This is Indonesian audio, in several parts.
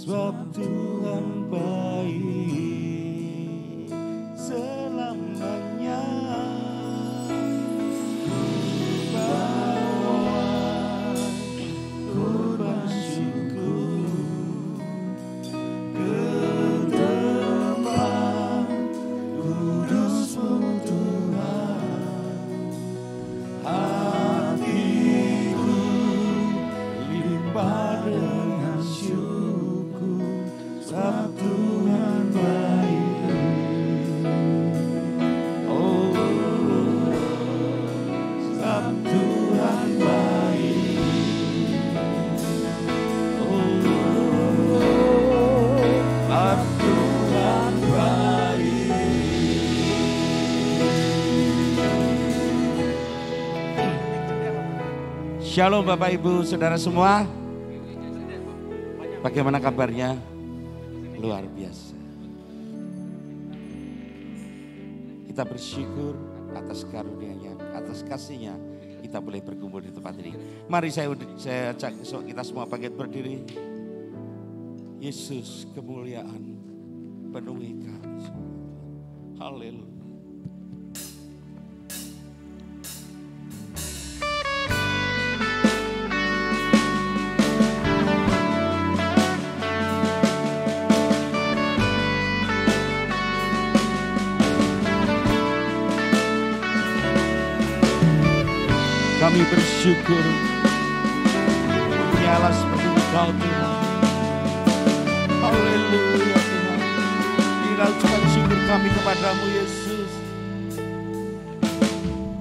sebab Tuhan baik selamanya. Kurban syukur ke depan kudus-Mu Tuhan. Hatiku limpah dengan syukur sebab Tuhan baik. Oh, sebab Tuhan baik. Oh, sebab Tuhan baik. Shalom Bapak Ibu Saudara semua. Bagaimana kabarnya? Luar biasa. Kita bersyukur atas karunia-Nya, atas kasih-Nya. Kita boleh berkumpul di tempat ini. Mari saya ajak kita semua bangkit berdiri. Yesus, kemuliaan penuhi kami semua. Haleluya. Kami bersyukur punya Allah seperti Engkau Tuhan. Haleluya Tuhan. Inilah ucapan syukur kami kepadamu Yesus.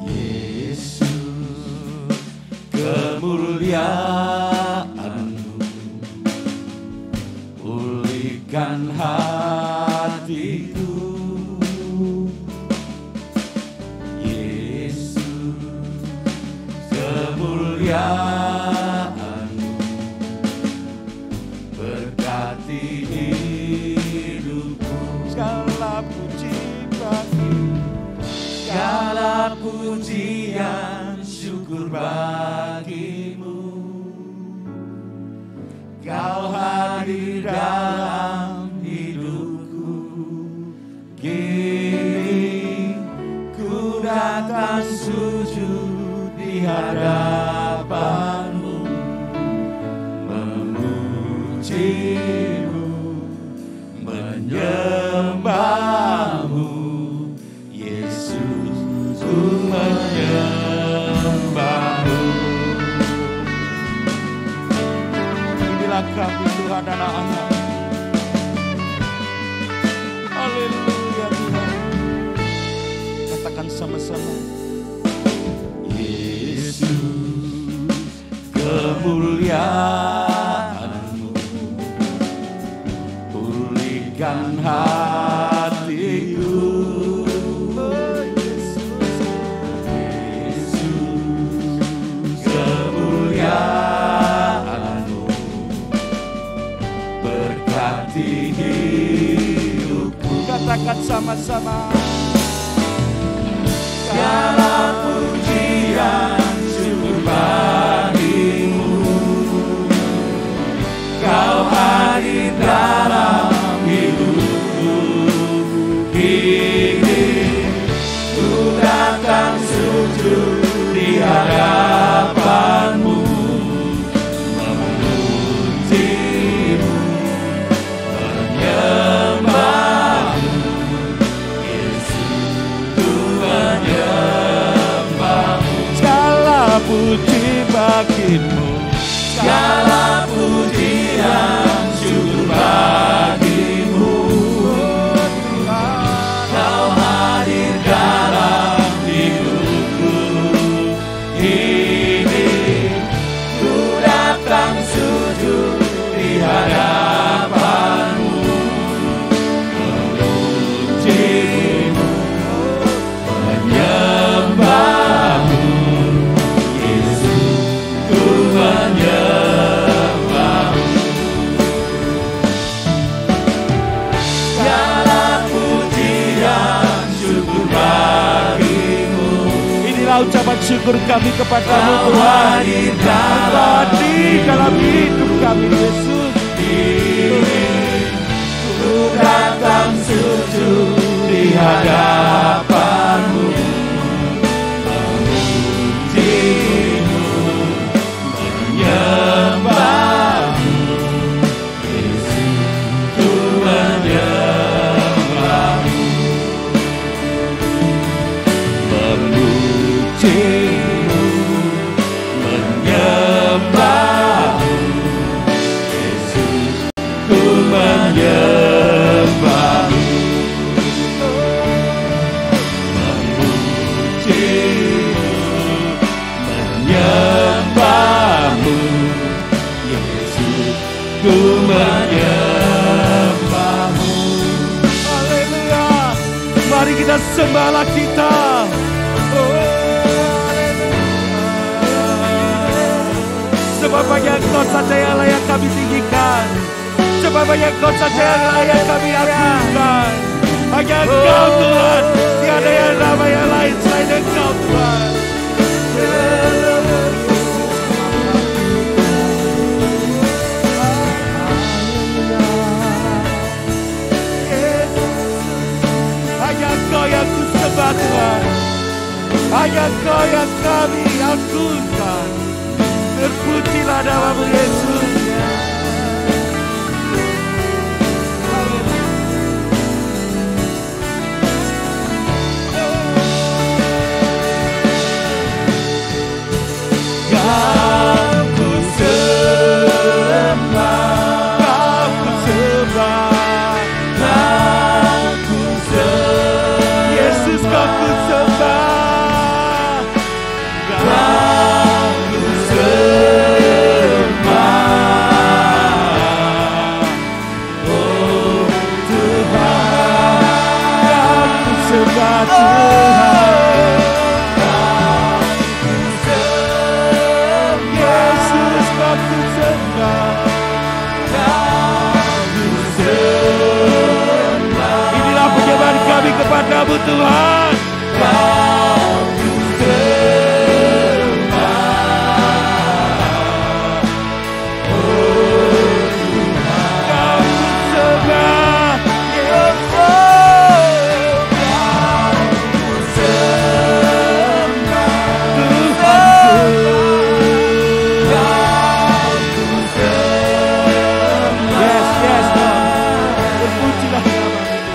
Yesus, kemuliaan-Mu pulihkan hatiku. Kemuliaan-Mu berkati hidupku. Segala puji bagi, segala pujian syukur bagi-Mu. Kau hadir dalam hidupku. Kini ku datang sujud di hadapan-Mu, memuji-Mu, menyembah-Mu. Yesus, ku menyembah-Mu. Inilah kami Tuhan anak-anak. Haleluya Tuhan. Katakan sama-sama. Kemuliaan-Mu pulihkan hatiku. Yesus, kemuliaan-Mu berkati hidupku. Katakan sama-sama. Segala pujian syukur bagi-Mu. Kau hadir dalam hidupku. Kini ku datang sujud di hadapan-Mu, memuji-Mu, menyembah-Mu. Yesus, ku menyembah-Mu. Segala puji bagi-Mu. Segala pujian syukur bagi-Mu. Kau hadir dalam hidupku. Ini ku datang sujud di hadapan-Mu, memuji-Mu, menyembah-Mu. Yesus, ku menyembah-Mu. Segala pujian syukur bagi-Mu. Inilah ucapan syukur kami kepadamu Tuhan. Engkau hadir dalam hidup kami Yesus. ku menyembah-Mu. Haleluya. Mari kita sembahlah kita. Sebab hanya Engkau saja yang layak kami tinggikan. Sebab hanya Engkau saja yang layak kami agungkan. Hanya Engkau Tuhan, tiada yang nama yang lain selain Engkau Tuhan. Hanya Engkau yang ku sembah Tuhan. Hanya Engkau yang kami agungkan. Terpujilah nama-Mu Yesus. Kepadamu Tuhan, Kau ku sembah. Oh Tuhan, Kau ku sembah. Yesus, Kau ku sembah. Tuhanku, Kau ku sembah. Yes, yes, Lord. Terpujilah nama-Mu.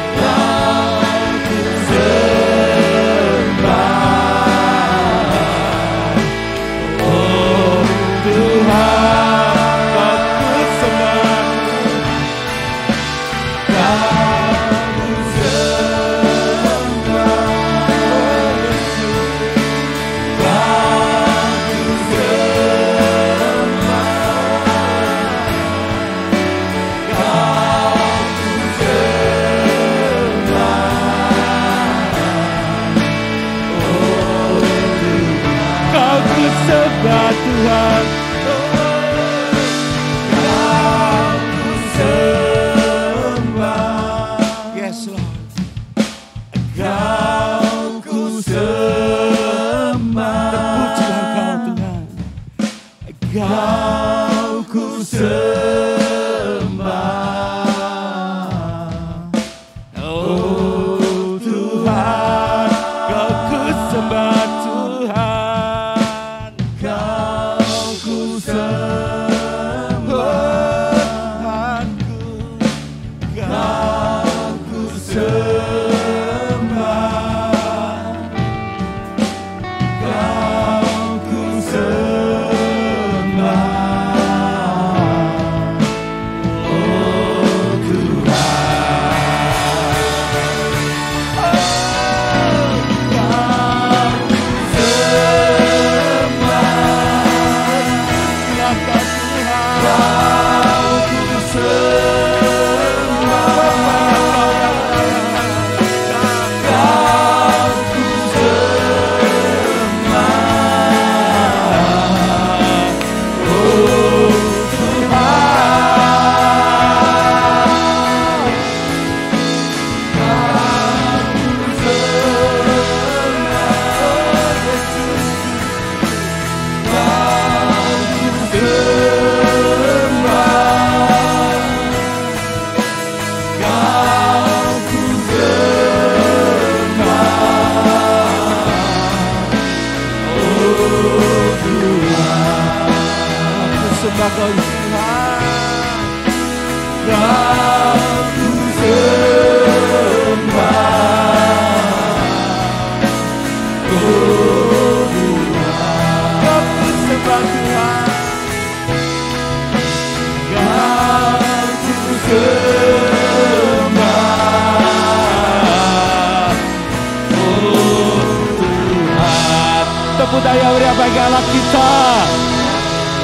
Tepuk daya beri bagi Allah kita.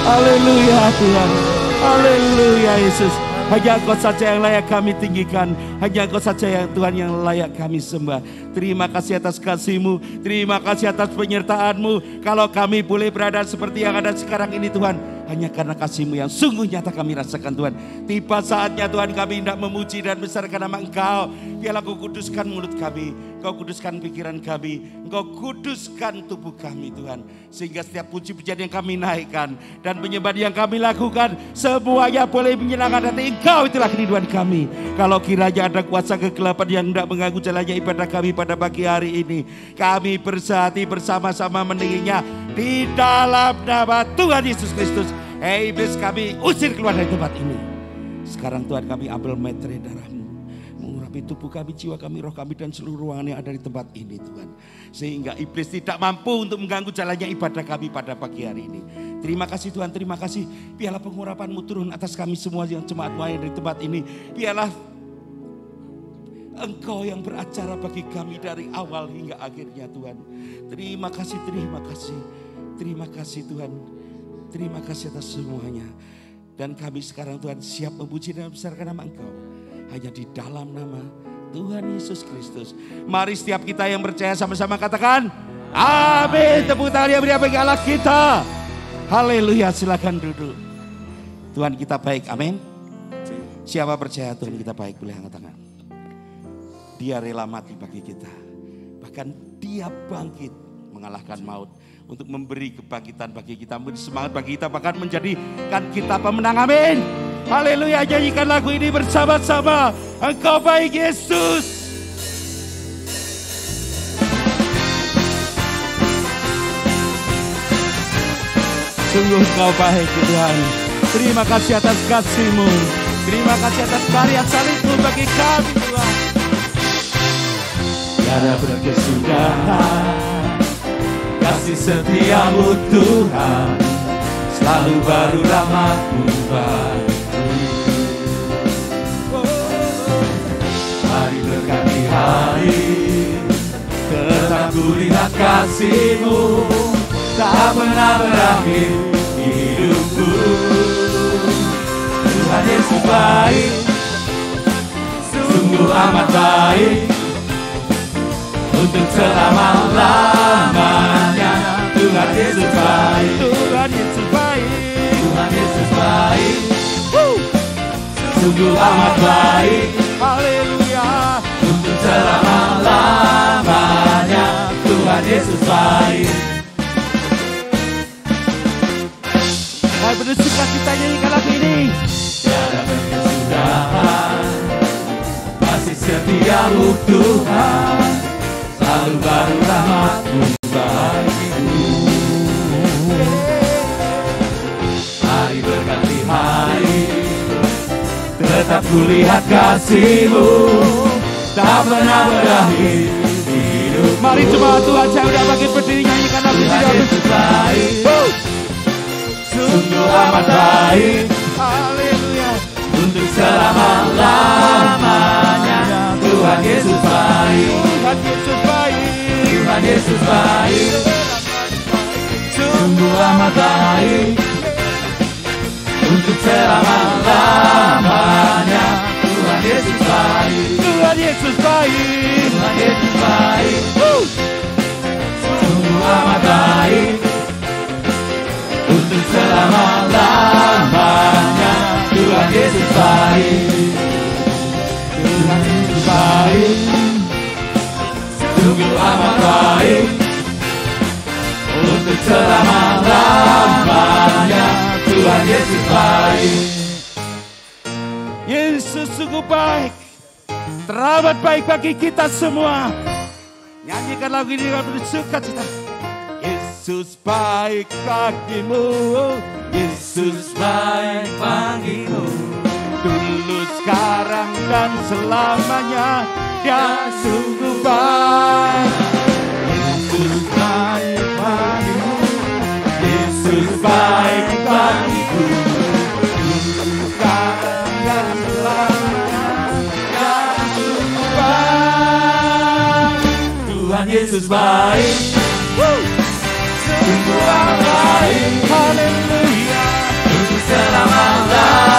Haleluya Tuhan. Haleluya Yesus. Hanya Engkau saja yang layak kami tinggikan. Hanya Engkau saja yang Tuhan yang layak kami sembah. Terima kasih atas kasih-Mu. Terima kasih atas penyertaan-Mu. Kalau kami boleh berada seperti yang ada sekarang ini Tuhan, hanya karena kasih-Mu yang sungguh nyata kami rasakan Tuhan. Tiba saatnya Tuhan kami hendak memuji dan besarkan nama Engkau. Biarlah Kau kuduskan mulut kami. Kau kuduskan pikiran kami. Engkau kuduskan tubuh kami Tuhan. Sehingga setiap puji-pujian yang kami naikkan dan penyembahan yang kami lakukan, semuanya boleh menyenangkan hati Engkau. Itulah kerinduan kami. Kalau kiranya ada kuasa kegelapan yang hendak mengganggu jalannya ibadah kami pada pagi hari ini, kami bersehati bersama-sama meningginya di dalam nama Tuhan Yesus Kristus. Iblis kami usir keluar dari tempat ini. Sekarang Tuhan kami ambil meterai darah-Mu, mengurapi tubuh kami, jiwa kami, roh kami, dan seluruh ruangan yang ada di tempat ini Tuhan. Sehingga iblis tidak mampu untuk mengganggu jalannya ibadah kami pada pagi hari ini. Terima kasih Tuhan, terima kasih. Biarlah pengurapan-Mu turun atas kami semua yang jemaat-Mu yang dari tempat ini. Biarlah Engkau yang beracara bagi kami dari awal hingga akhirnya Tuhan. Terima kasih, terima kasih. Terima kasih Tuhan. Terima kasih atas semuanya. Dan kami sekarang Tuhan siap memuji dan membesarkan nama Engkau. Hanya di dalam nama Tuhan Yesus Kristus. Mari setiap kita yang percaya sama-sama katakan amin. Tepuk tangan yang berikan bagi Allah kita. Haleluya, silakan duduk. Tuhan kita baik, amin. Siapa percaya Tuhan kita baik boleh angkat tangan. Dia rela mati bagi kita. Bahkan Dia bangkit mengalahkan maut untuk memberi kebangkitan bagi kita, memberi semangat bagi kita, bahkan menjadikan kita pemenang, amin. Haleluya, nyanyikan lagu ini bersama-sama. Engkau baik Yesus. Sungguh Engkau baik Tuhan. Terima kasih atas kasih-Mu. Terima kasih atas karya salib-Mu bagi kami Tuhan. Tiada berkesudahan kasih setia-Mu Tuhan. Selalu baru rahmat-Mu bagiku. Hari berganti hari tetap ku lihat kasih-Mu. Tak pernah berakhir hidupku. Tuhan Yesus baik, sungguh amat baik, untuk selama-lamanya. Tuhan Yesus baik, Tuhan Yesus baik, Tuhan Yesus baik, sungguh amat baik. Haleluya, untuk selama-lamanya. Tuhan Yesus baik. Hai, bersuka kita nyanyikan lagu ini. Tiada berkesudahan kasih setia-Mu Tuhan. Selalu baru rahmat-Mu bagiku. Hari berganti hari tetap kulihat kasih-Mu. Tak pernah berakhir hidup. Mari coba Tuhan, saya udah bagi berdiri nyanyikan lagu ini. Yesus baik, sungguh amat baik. Haleluya, untuk selama-lamanya. Tuhan Yesus baik, Tuhan Yesus baik, Tuhan Yesus baik, sungguh amat baik, untuk selama-lamanya. Tuhan Yesus baik, Tuhan Yesus baik, Tuhan Yesus baik, sungguh amat baik, untuk selama-lamanya. Tuhan Yesus baik, Tuhan Yesus baik, sungguh amat baik, untuk selama-lamanya. Tuhan Yesus baik. Yesus sungguh baik, teramat baik bagi kita semua. Nyanyikan lagu ini dengan bersuka cita. Yesus baik bagimu, Yesus baik bagimu. Dulu, sekarang, dan selamanya. Dia sungguh baik. Yesus baik bagimu, Yesus baik bagiku. Dulu, sekarang, dan selamanya. Dia sungguh baik. Tuhan Yesus baik, sungguh amat baik. Haleluya, untuk selama-lamanya.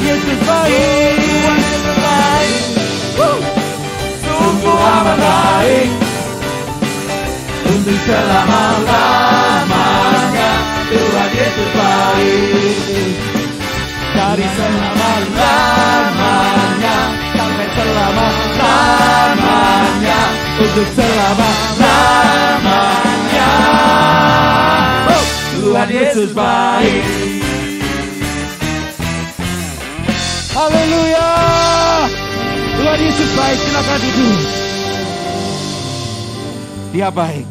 Yesus baik. Tuhan Yesus baik. Sungguh amat baik. Untuk selama-lamanya Tuhan Yesus baik. Dari selama-lamanya sampai selama-lamanya, untuk selama-lamanya Tuhan Yesus baik. Haleluya. Tuhan Yesus baik. Silakan duduk. Dia baik.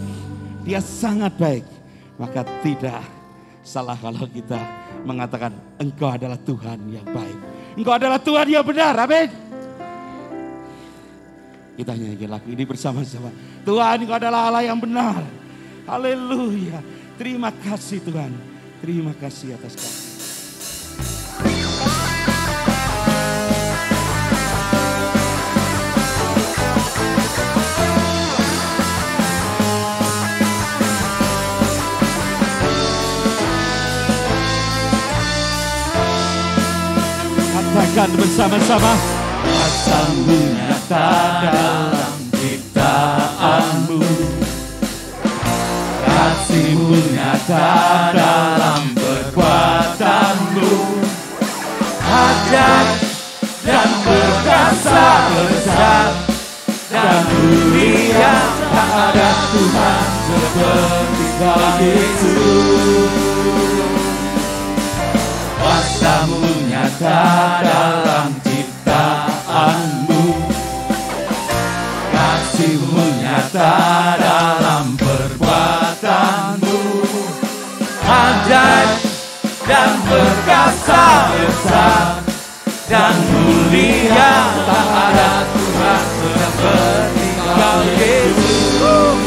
Dia sangat baik. Maka tidak salah kalau kita mengatakan Engkau adalah Tuhan yang baik. Engkau adalah Tuhan yang benar. Amin. Kita nyanyi lagu ini bersama-sama. Tuhan, Engkau adalah Allah yang benar. Haleluya. Terima kasih Tuhan. Terima kasih atas kasih. Katakan bersama-sama. Kuasa-Mu nyata dalam ciptaan-Mu, kasih-Mu nyata dalam perbuatan-Mu, ajaib dan perkasa besar dan mulia, tak ada Tuhan seperti Kau Yesus. Kuasa-Mu nyata dalam ciptaan-Mu, kasih-Mu nyata dalam perbuatan-Mu, ajaib dan perkasa besar dan mulia, tak ada Tuhan seperti Kau Yesus.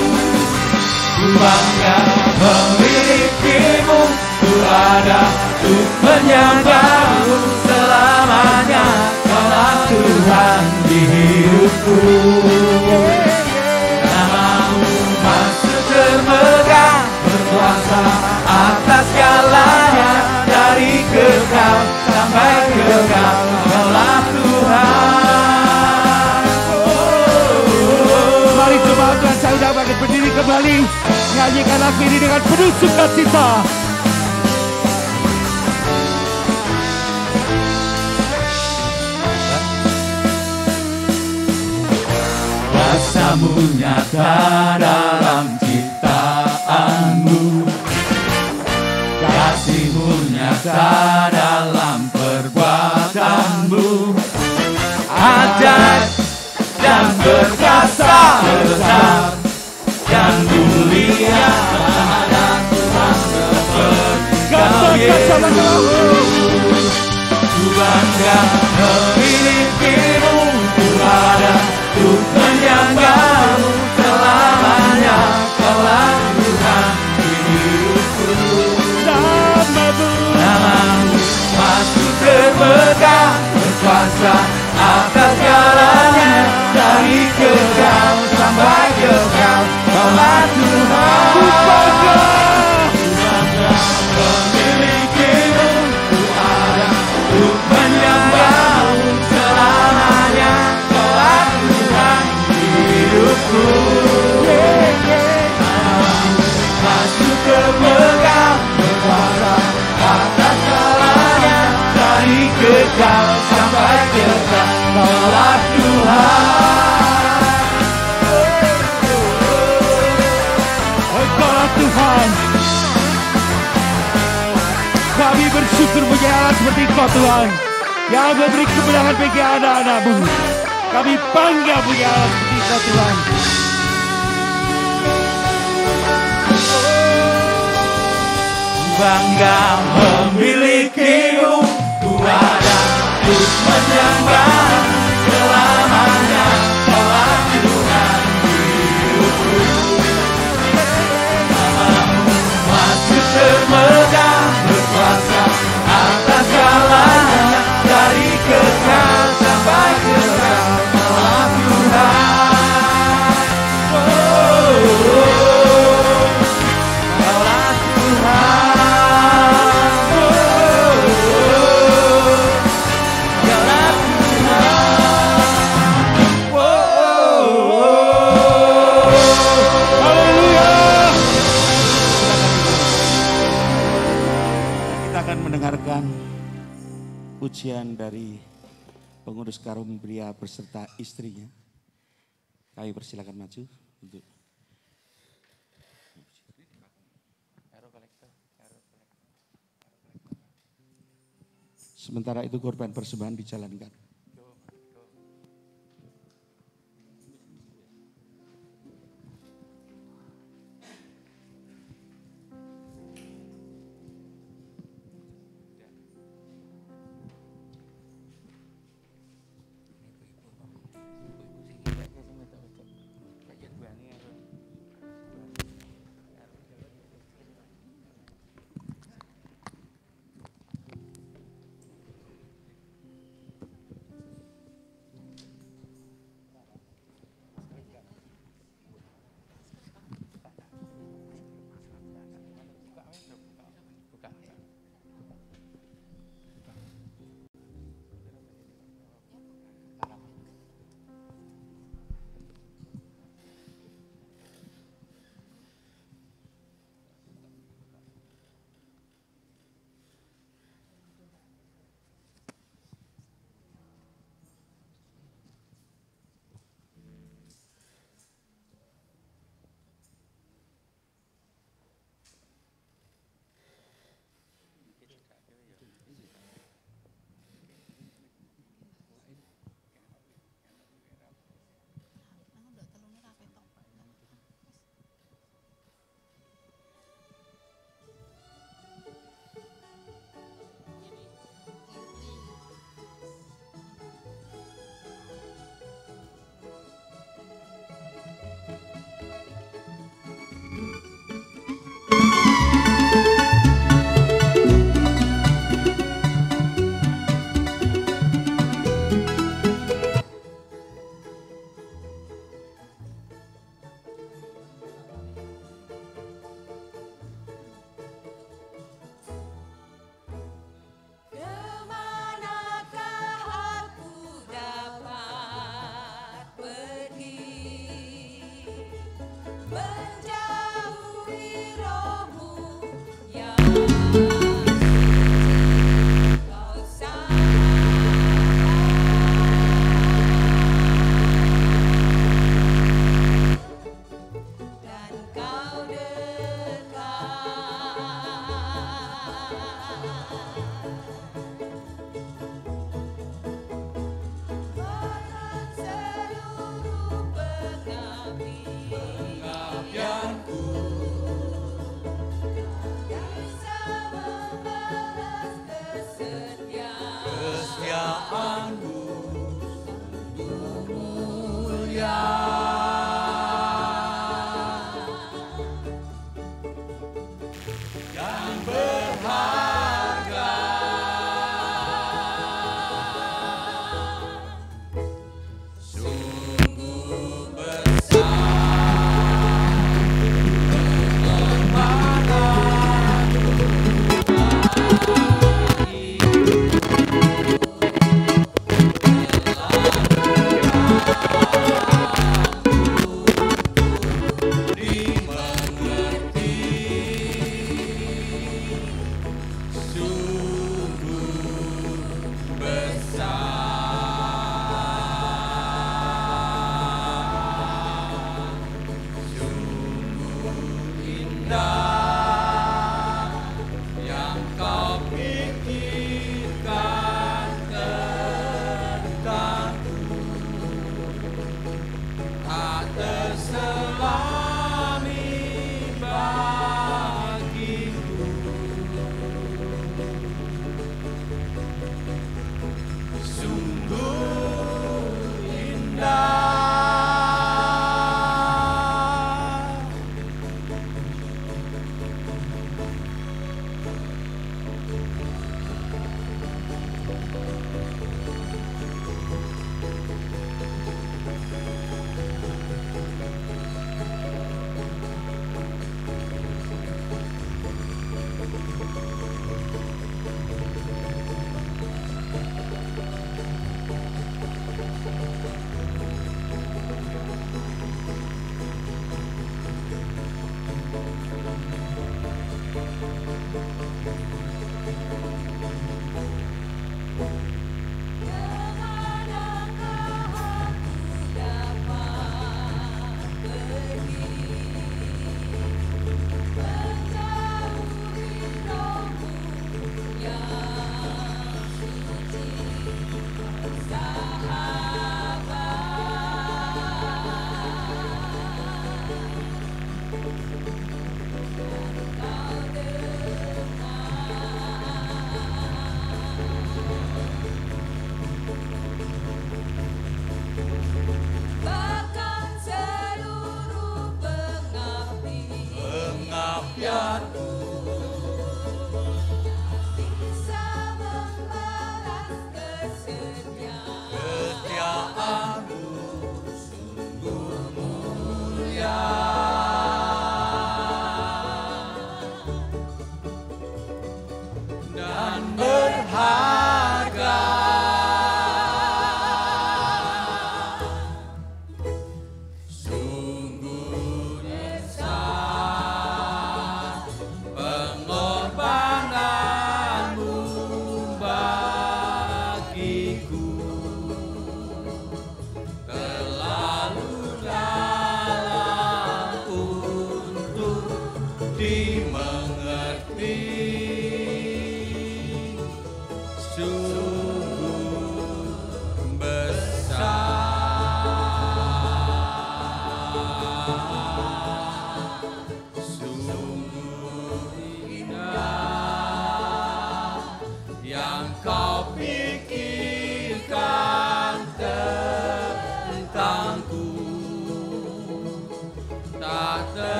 Ku bangga memiliki-Mu, ku ada untuk menyembah-Mu selamanya. Kaulah Tuhan di hidupku. Nama-Mu masih termegang, berkuasa atas segalanya. Dari kekal sampai kekal, Kaulah Tuhan. Mari jemaat Tuhan, saya undang bangkit berdiri kembali. Nyanyikan lagu ini dengan penuh sukacita. Kuasa-Mu nyata dalam ciptaan-Mu, kasih-Mu nyata dalam perbuatan-Mu, ajaib dan perkasa besar dan mulia, tak ada Tuhan seperti Kau Yesus. Ku bangga memiliki-Mu, ku ada untuk menyembah-Mu selamanya. Kaulah Tuhan di hidupku. Nama-Mu masih termegang, berkuasa atas segalanya. Dari kekal sampai kekal, Kaulah Tuhan. Ku bangga memiliki-Mu, ku ada untuk menyembah-Mu selamanya. Kaulah Tuhan di hidupku. Masih terpegang, berkuasa atas segalanya. Dari kekal sampai kekal, Kaulah Tuhan. Engkaulah Tuhan. Kami bersyukur punya Allah seperti Kau Tuhan, yang memberi kemenangan bagi anak-anak-Mu. Kami bangga punya Allah seperti Kau Tuhan. Bangga memiliki-Mu, ku ada untuk menyembah selamanya. Kaulah Tuhan di hidupku. Nama-Mu masih termegang, berkuasa atas segalanya. Dari kekal sampai kekal, Kaulah Tuhan. Kaulah Tuhan. persetujuan dari pengurus Karum Pria beserta istrinya, kami persilakan maju untuk sementara itu korban persembahan dijalankan.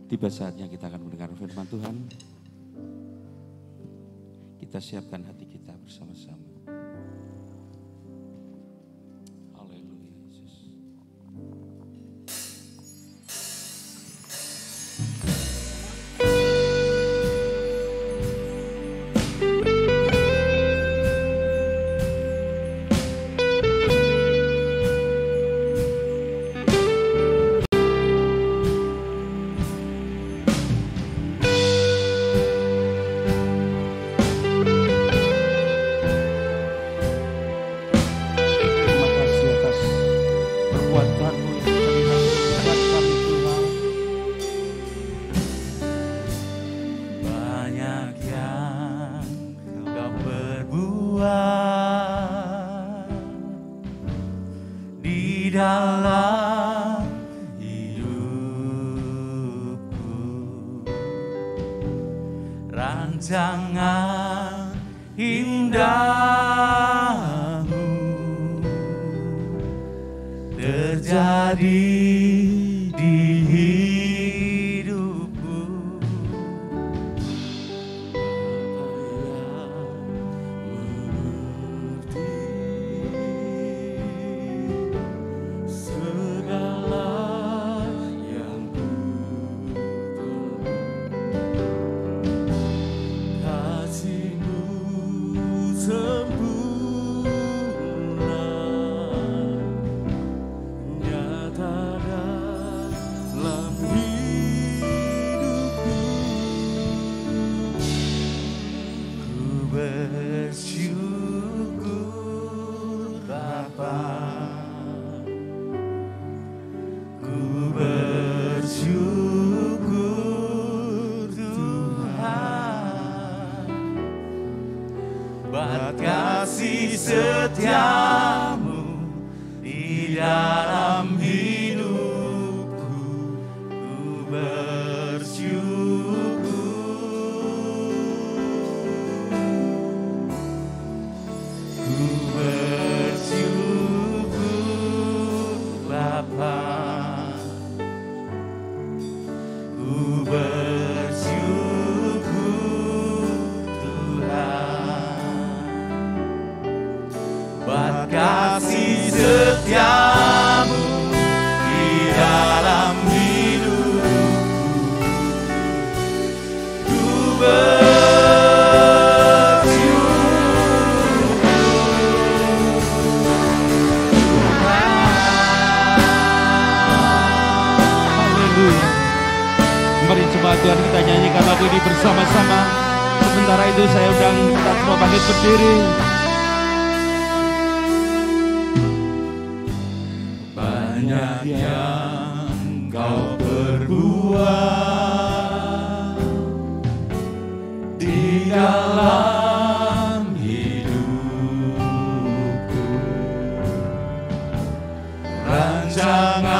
Tiba saatnya kita akan mendengar firman Tuhan. Kita siapkan hati kita bersama-sama. Haleluya Yesus. Rancangan indahmu terjadi di hidupku. sempurna nyata dalam hidupku. Ku bersyukur Bapa, ku bersyukur Tuhan buat kasih setiamu di dalam hidupku. Ku bersyukur Bapa, ku bersyukur Tuhan buat kasih setiamu di dalam hidupku. Ku Mari jemaat Tuhan kita nyanyikan lagu ini bersama-sama. Sementara itu saya undang kita semua bangkit berdiri. banyak yang kau perbuat di dalam hidupku. Rancangan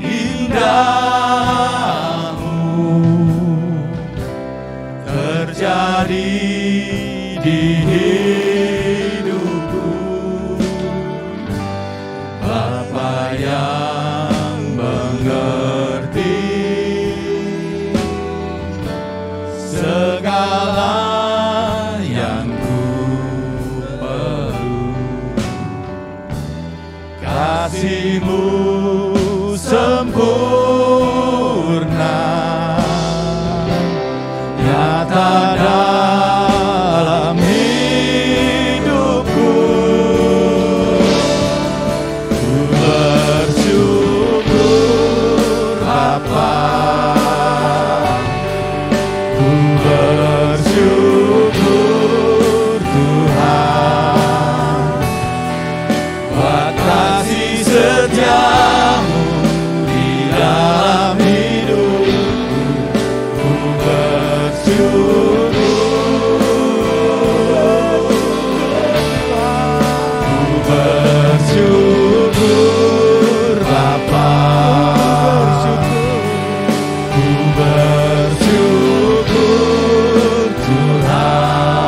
indahmu terjadi di hidupku. Bapa yang mengerti segala yang ku perlu, kasih-Mu sempurna nyata dalam hidupku. Ku bersyukur Bapa, ku bersyukur Tuhan buat kasih setiamu di dalam hidupku. Ku bersyukur, ku bersyukur Bapa, ku bersyukur Tuhan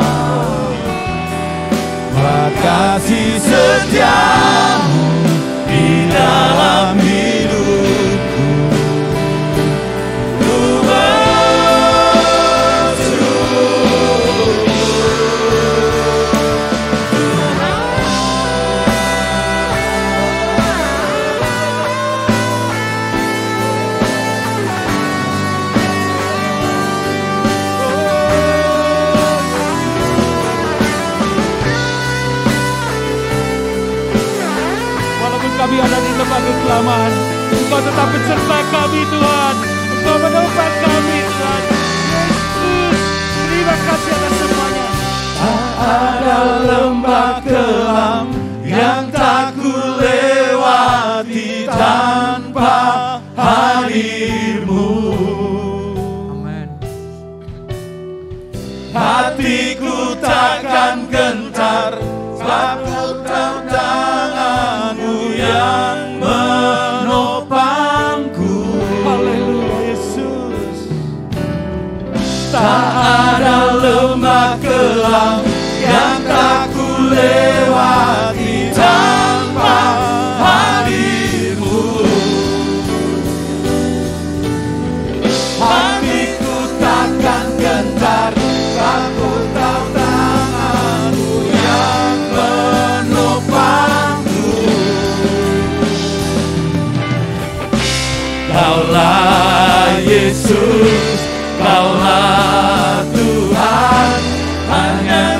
buat kasih setiamu di dalam hidupku. Ku Walaupun kami ada di tempat kekelaman, Engkau tetap beserta kami Tuhan. Engkau menempat kami Tuhan. Yesus, terima kasih atas semuanya. ada lembah kelam yang tak ku lewati tanpa hadir-Mu. Amin. Hatiku takkan gentar, sebab ku tahu tangan-Mu yang menopangku. Haleluya Yesus. Tak ada lembah kelam yang tak ku lewati tanpa hadir-Mu. Hatiku takkan gentar, aku tahu tangan-Mu yang menopangku. Kaulah Yesus, Kaulah Tuhan, hanya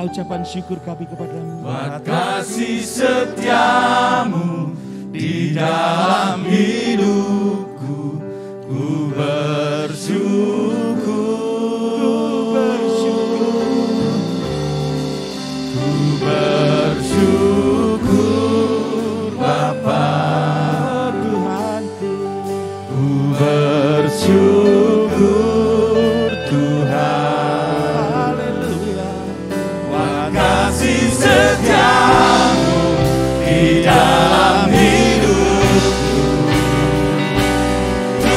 Inilah ucapan syukur kami kepadamu. Buat kasih setiamu di dalam hidupku, ku bersyukur, ku bersyukur Bapa Tuhanku, ku bersyukur Tuhan. haleluya. Buat kasih setiamu di dalam hidupku, ku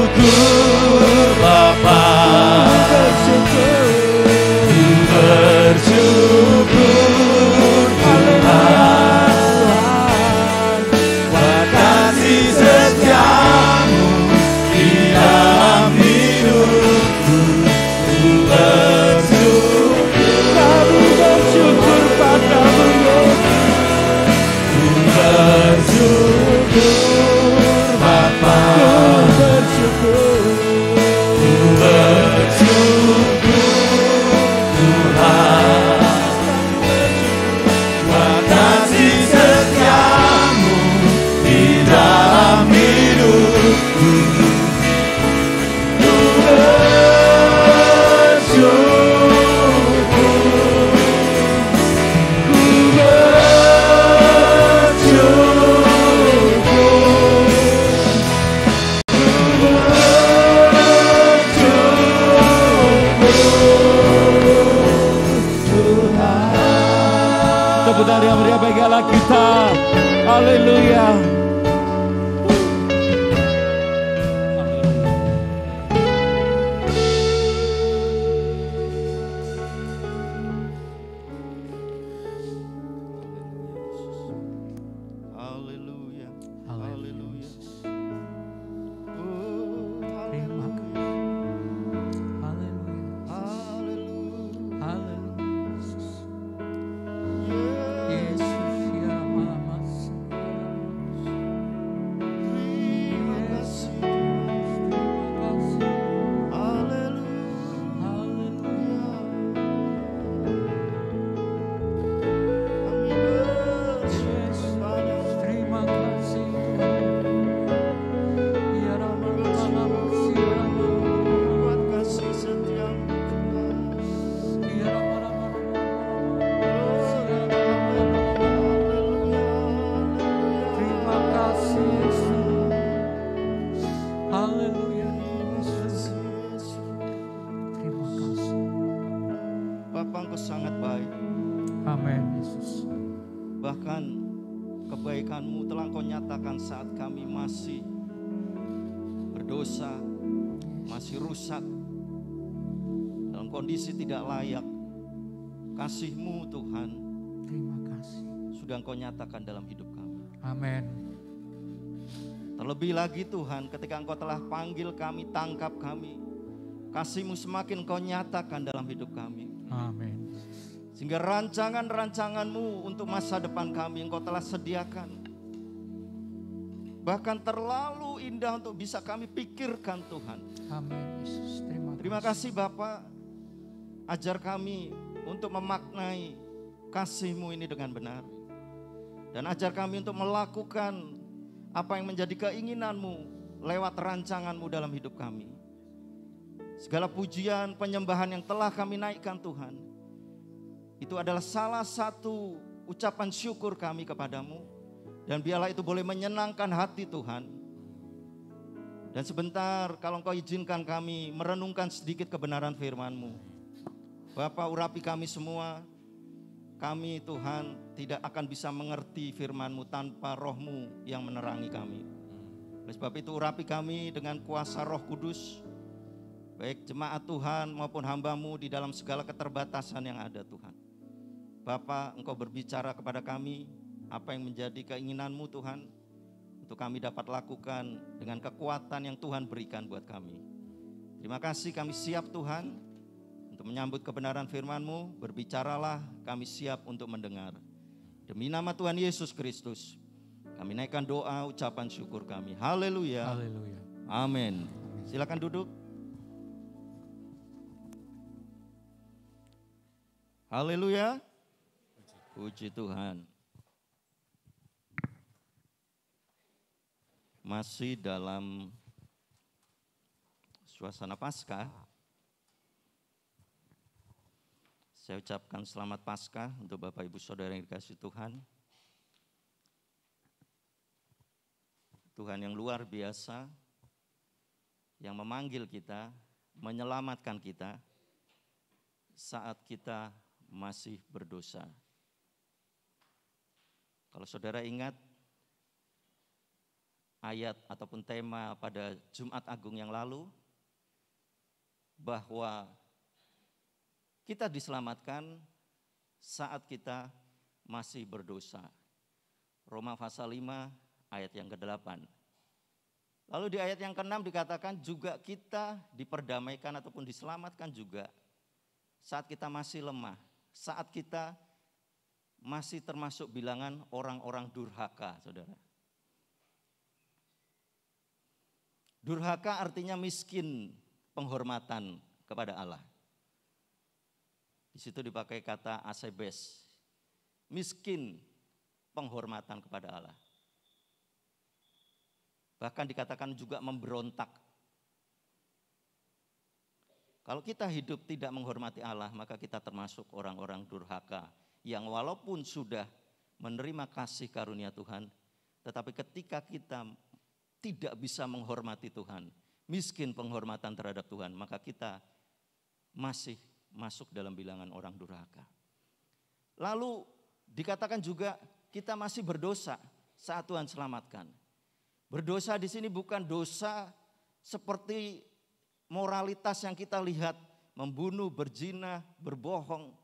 bersyukur Bapa, ku bersyukur Tuhan. Buat kasih setiamu di dalam hidupku, ku bersyukur, Kami bersyukur padamu Yesus. ku bersyukur Bapa, Bersyukur. ku bersyukur Tuhan. Buat kasih setiamu di dalam hidupku, ku bersyukur, ku Tepuk tangan yang meriah bagi Allah kita. Haleluya. Haleluya. Haleluya. Oh, Terima kasih. Haleluya. haleluya. Haleluya. Yesus ya Mas. Terima kasih. Terima kasih. Haleluya. Haleluya. Kami bersyukur padamu. Terima kasih Tuhan. Ya Rama Mas ya Rama. Buat kasih setiamu Tuhan. Ya Rama Rama Rama. Terima kasih Yesus. Haleluya Yesus. Terima kasih. Bapa, Engkau sangat baik. Amin Yesus. Bahkan kebaikan-Mu telah Engkau nyatakan saat kami masih berdosa, masih rusak, dalam kondisi tidak layak. Kasih-Mu Tuhan Terima kasih. sudah Engkau nyatakan dalam hidup kami. Amin. Terlebih lagi Tuhan, ketika Engkau telah panggil kami, tangkap kami, kasih-Mu semakin Engkau nyatakan dalam hidup kami. Amin. Sehingga rancangan-rancangan-Mu untuk masa depan kami Engkau telah sediakan. Bahkan terlalu indah untuk bisa kami pikirkan Tuhan. Amin Yesus. Terima kasih Bapa, ajar kami untuk memaknai kasih-Mu ini dengan benar. Dan ajar kami untuk melakukan apa yang menjadi keinginan-Mu lewat rancangan-Mu dalam hidup kami. Segala pujian, penyembahan yang telah kami naikkan Tuhan, itu adalah salah satu ucapan syukur kami kepadamu. Dan biarlah itu boleh menyenangkan hati Tuhan. Dan sebentar kalau Engkau izinkan kami merenungkan sedikit kebenaran firman-Mu. Bapa, urapi kami semua. Kami Tuhan tidak akan bisa mengerti firman-Mu tanpa Roh-Mu yang menerangi kami. Oleh sebab itu urapi kami dengan kuasa Roh Kudus. Baik jemaat Tuhan maupun hamba-Mu di dalam segala keterbatasan yang ada Tuhan. Bapa, Engkau berbicara kepada kami apa yang menjadi keinginan-Mu Tuhan. Untuk kami dapat lakukan dengan kekuatan yang Tuhan berikan buat kami. Terima kasih, kami siap Tuhan untuk menyambut kebenaran firman-Mu. Berbicaralah, kami siap untuk mendengar. Demi nama Tuhan Yesus Kristus, kami naikkan doa ucapan syukur kami. Haleluya. Haleluya. Amin. Silakan duduk. Haleluya. Puji Tuhan. Masih dalam suasana Paskah. Saya ucapkan selamat Paskah untuk Bapak Ibu Saudara yang dikasihi Tuhan. Tuhan yang luar biasa, yang memanggil kita, menyelamatkan kita saat kita masih berdosa. Kalau saudara ingat ayat ataupun tema pada Jumat Agung yang lalu, bahwa kita diselamatkan saat kita masih berdosa. Roma pasal 5 ayat yang ke-8. Lalu di ayat yang ke-6 dikatakan juga kita diperdamaikan ataupun diselamatkan juga saat kita masih lemah, saat kita masih termasuk bilangan orang-orang durhaka, saudara. Durhaka artinya miskin penghormatan kepada Allah. Di situ dipakai kata asebes, miskin penghormatan kepada Allah. Bahkan dikatakan juga memberontak. Kalau kita hidup tidak menghormati Allah, maka kita termasuk orang-orang durhaka yang walaupun sudah menerima kasih karunia Tuhan, tetapi ketika kita tidak bisa menghormati Tuhan, miskin penghormatan terhadap Tuhan, maka kita masih masuk dalam bilangan orang durhaka. Lalu dikatakan juga kita masih berdosa saat Tuhan selamatkan. Berdosa di sini bukan dosa seperti moralitas yang kita lihat, membunuh, berzina, berbohong.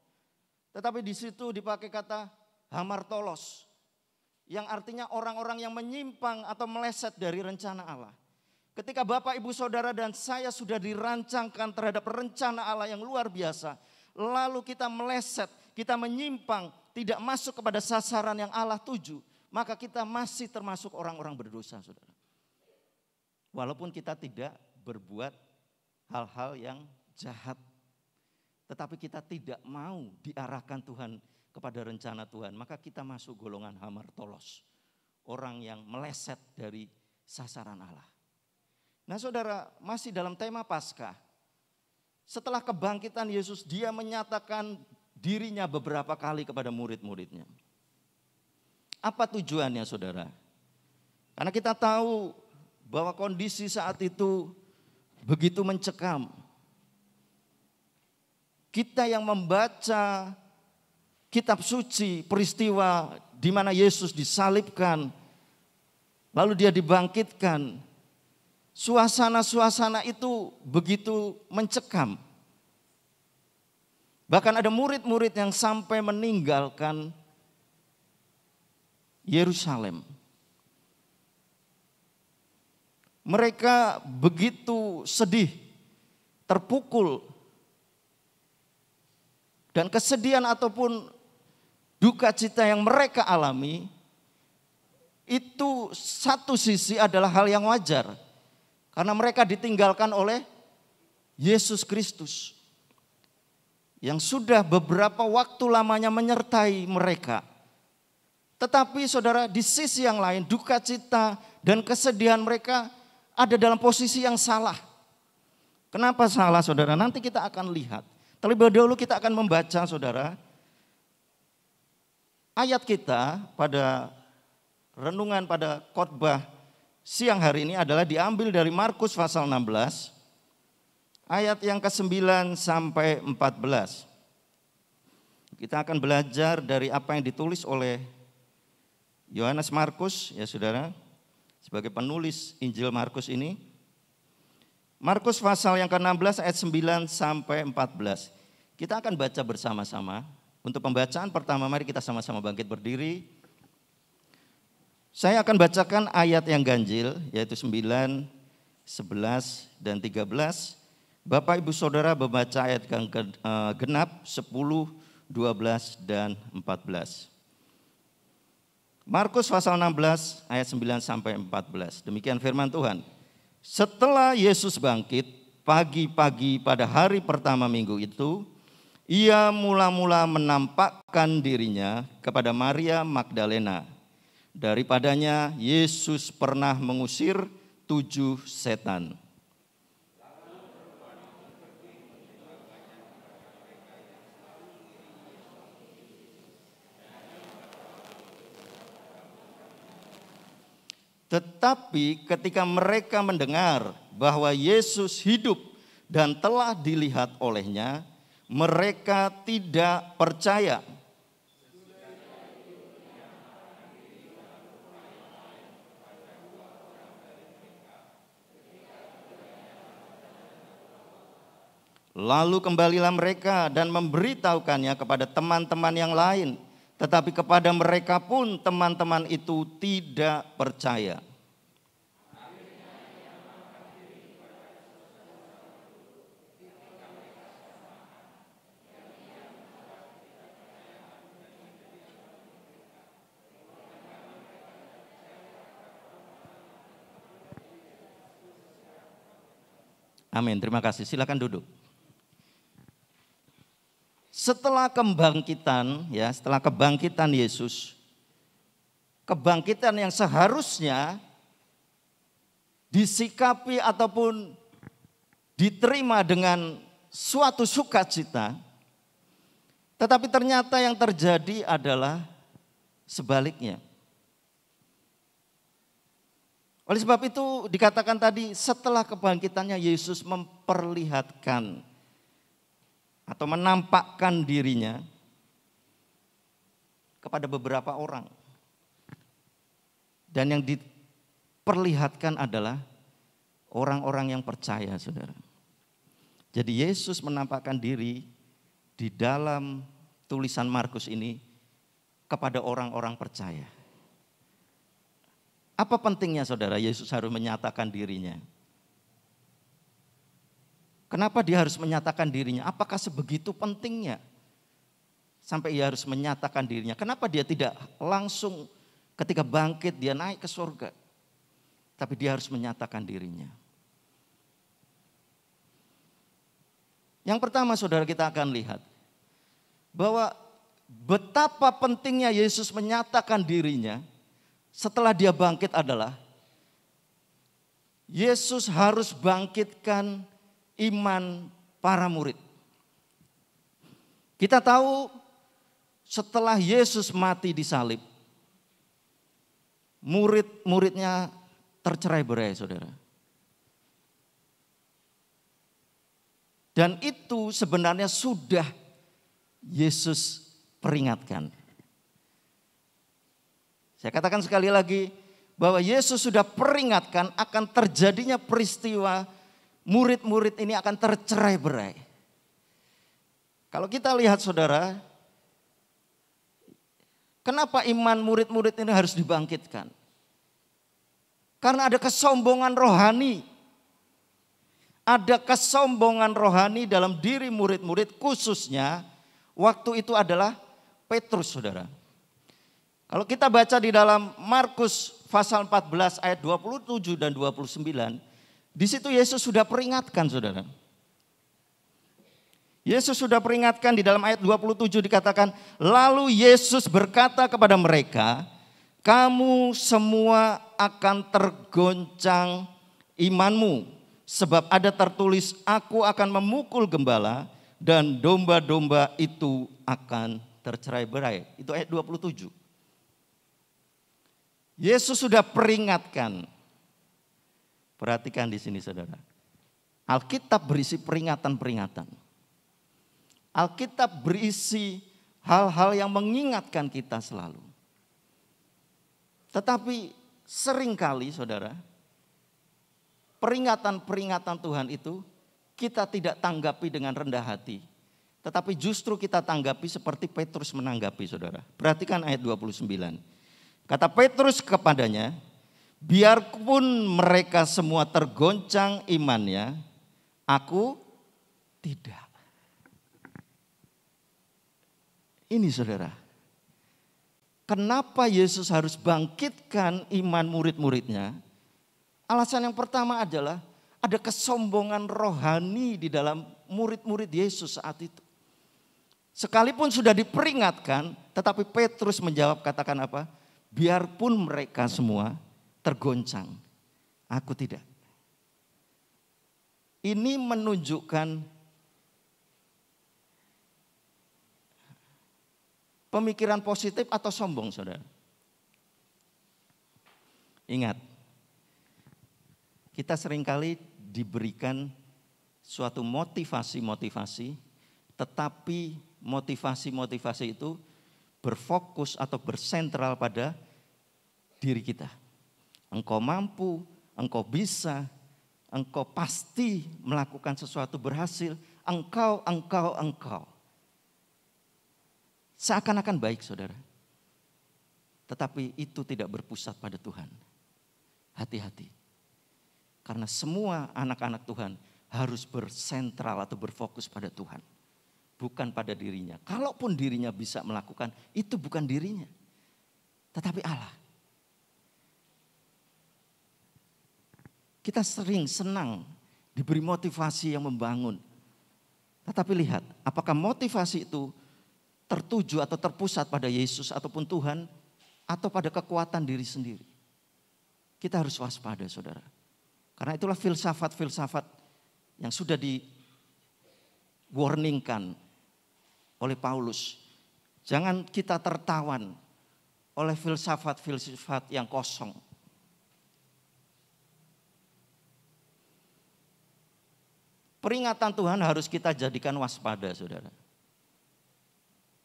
Tetapi di situ dipakai kata hamartolos, yang artinya orang-orang yang menyimpang atau meleset dari rencana Allah. Ketika Bapak, Ibu, Saudara dan saya sudah dirancangkan terhadap rencana Allah yang luar biasa, lalu kita meleset, kita menyimpang, tidak masuk kepada sasaran yang Allah tuju, maka kita masih termasuk orang-orang berdosa, saudara. Walaupun kita tidak berbuat hal-hal yang jahat, tetapi kita tidak mau diarahkan Tuhan kepada rencana Tuhan, maka kita masuk golongan hamartolos, orang yang meleset dari sasaran Allah. Nah saudara, masih dalam tema Paskah, setelah kebangkitan Yesus, dia menyatakan dirinya beberapa kali kepada murid-muridnya. Apa tujuannya saudara? Karena kita tahu bahwa kondisi saat itu begitu mencekam. Kita yang membaca kitab suci, peristiwa di mana Yesus disalibkan, lalu dia dibangkitkan. Suasana-suasana itu begitu mencekam. Bahkan ada murid-murid yang sampai meninggalkan Yerusalem. Mereka begitu sedih, terpukul. Dan kesedihan ataupun duka cita yang mereka alami, itu satu sisi adalah hal yang wajar. Karena mereka ditinggalkan oleh Yesus Kristus yang sudah beberapa waktu lamanya menyertai mereka. Tetapi saudara, di sisi yang lain duka cita dan kesedihan mereka ada dalam posisi yang salah. Kenapa salah saudara? Nanti kita akan lihat. Terlebih dahulu kita akan membaca saudara ayat kita pada renungan pada khotbah siang hari ini adalah diambil dari Markus pasal 16 ayat yang ke-9 sampai 14. Kita akan belajar dari apa yang ditulis oleh Yohanes Markus ya saudara, sebagai penulis Injil Markus ini. Markus pasal yang ke-16 ayat 9 sampai 14. Kita akan baca bersama-sama. Untuk pembacaan pertama mari kita sama-sama bangkit berdiri. Saya akan bacakan ayat yang ganjil yaitu 9, 11 dan 13. Bapak Ibu Saudara membaca ayat yang genap 10, 12 dan 14. Markus pasal 16 ayat 9 sampai 14. Demikian firman Tuhan. Setelah Yesus bangkit, pagi-pagi pada hari pertama minggu itu, ia mula-mula menampakkan dirinya kepada Maria Magdalena. Daripadanya Yesus pernah mengusir 7 setan. Tetapi ketika mereka mendengar bahwa Yesus hidup dan telah dilihat olehnya, mereka tidak percaya. Lalu kembalilah mereka dan memberitahukannya kepada teman-teman yang lain. Tetapi kepada mereka pun teman-teman itu tidak percaya. Amin, terima kasih. Silakan duduk. Setelah kebangkitan Yesus, kebangkitan yang seharusnya disikapi ataupun diterima dengan suatu sukacita, tetapi ternyata yang terjadi adalah sebaliknya. Oleh sebab itu dikatakan tadi, setelah kebangkitannya Yesus memperlihatkan atau menampakkan dirinya kepada beberapa orang. Dan yang diperlihatkan adalah orang-orang yang percaya, saudara. Jadi Yesus menampakkan diri di dalam tulisan Markus ini kepada orang-orang percaya. Apa pentingnya, saudara, Yesus harus menyatakan dirinya? Kenapa dia harus menyatakan dirinya? Apakah sebegitu pentingnya sampai ia harus menyatakan dirinya? Kenapa dia tidak langsung ketika bangkit dia naik ke surga? Tapi dia harus menyatakan dirinya. Yang pertama, saudara, kita akan lihat bahwa betapa pentingnya Yesus menyatakan dirinya setelah dia bangkit adalah Yesus harus bangkitkan iman para murid. Kita tahu setelah Yesus mati di salib, murid-muridnya tercerai-berai, saudara. Dan itu sebenarnya sudah Yesus peringatkan. Saya katakan sekali lagi bahwa Yesus sudah peringatkan akan terjadinya peristiwa murid-murid ini akan tercerai-berai. Kalau kita lihat, saudara, kenapa iman murid-murid ini harus dibangkitkan? Karena ada kesombongan rohani. Ada kesombongan rohani dalam diri murid-murid, khususnya waktu itu adalah Petrus, saudara. Kalau kita baca di dalam Markus pasal 14 ayat 27 dan 29, di situ Yesus sudah peringatkan, saudara. Yesus sudah peringatkan di dalam ayat 27 dikatakan, lalu Yesus berkata kepada mereka, kamu semua akan tergoncang imanmu. Sebab ada tertulis, aku akan memukul gembala dan domba-domba itu akan tercerai-berai. Itu ayat 27. Yesus sudah peringatkan. Perhatikan di sini, saudara. Alkitab berisi peringatan-peringatan. Alkitab berisi hal-hal yang mengingatkan kita selalu. Tetapi seringkali, saudara, peringatan-peringatan Tuhan itu kita tidak tanggapi dengan rendah hati. Tetapi justru kita tanggapi seperti Petrus menanggapi, saudara. Perhatikan ayat 29. Kata Petrus kepadanya, biarpun mereka semua tergoncang imannya, aku tidak. Ini, saudara, kenapa Yesus harus bangkitkan iman murid-muridnya? Alasan yang pertama adalah ada kesombongan rohani di dalam murid-murid Yesus saat itu. Sekalipun sudah diperingatkan, tetapi Petrus menjawab, katakan apa? Biarpun mereka semua tergoncang, aku tidak. Ini menunjukkan pemikiran positif atau sombong, saudara? Ingat, kita seringkali diberikan suatu motivasi-motivasi, tetapi motivasi-motivasi itu berfokus atau bersentral pada diri kita. Engkau mampu, engkau bisa, engkau pasti melakukan sesuatu berhasil, engkau. Seakan-akan baik, saudara. Tetapi itu tidak berpusat pada Tuhan. Hati-hati. Karena semua anak-anak Tuhan harus bersentral atau berfokus pada Tuhan. Bukan pada dirinya. Kalaupun dirinya bisa melakukan, itu bukan dirinya. Tetapi Allah. Kita sering senang diberi motivasi yang membangun. Tetapi lihat, apakah motivasi itu tertuju atau terpusat pada Yesus ataupun Tuhan, atau pada kekuatan diri sendiri. Kita harus waspada, saudara. Karena itulah filsafat-filsafat yang sudah di-warningkan oleh Paulus. Jangan kita tertawan oleh filsafat-filsafat yang kosong. Peringatan Tuhan harus kita jadikan waspada, saudara.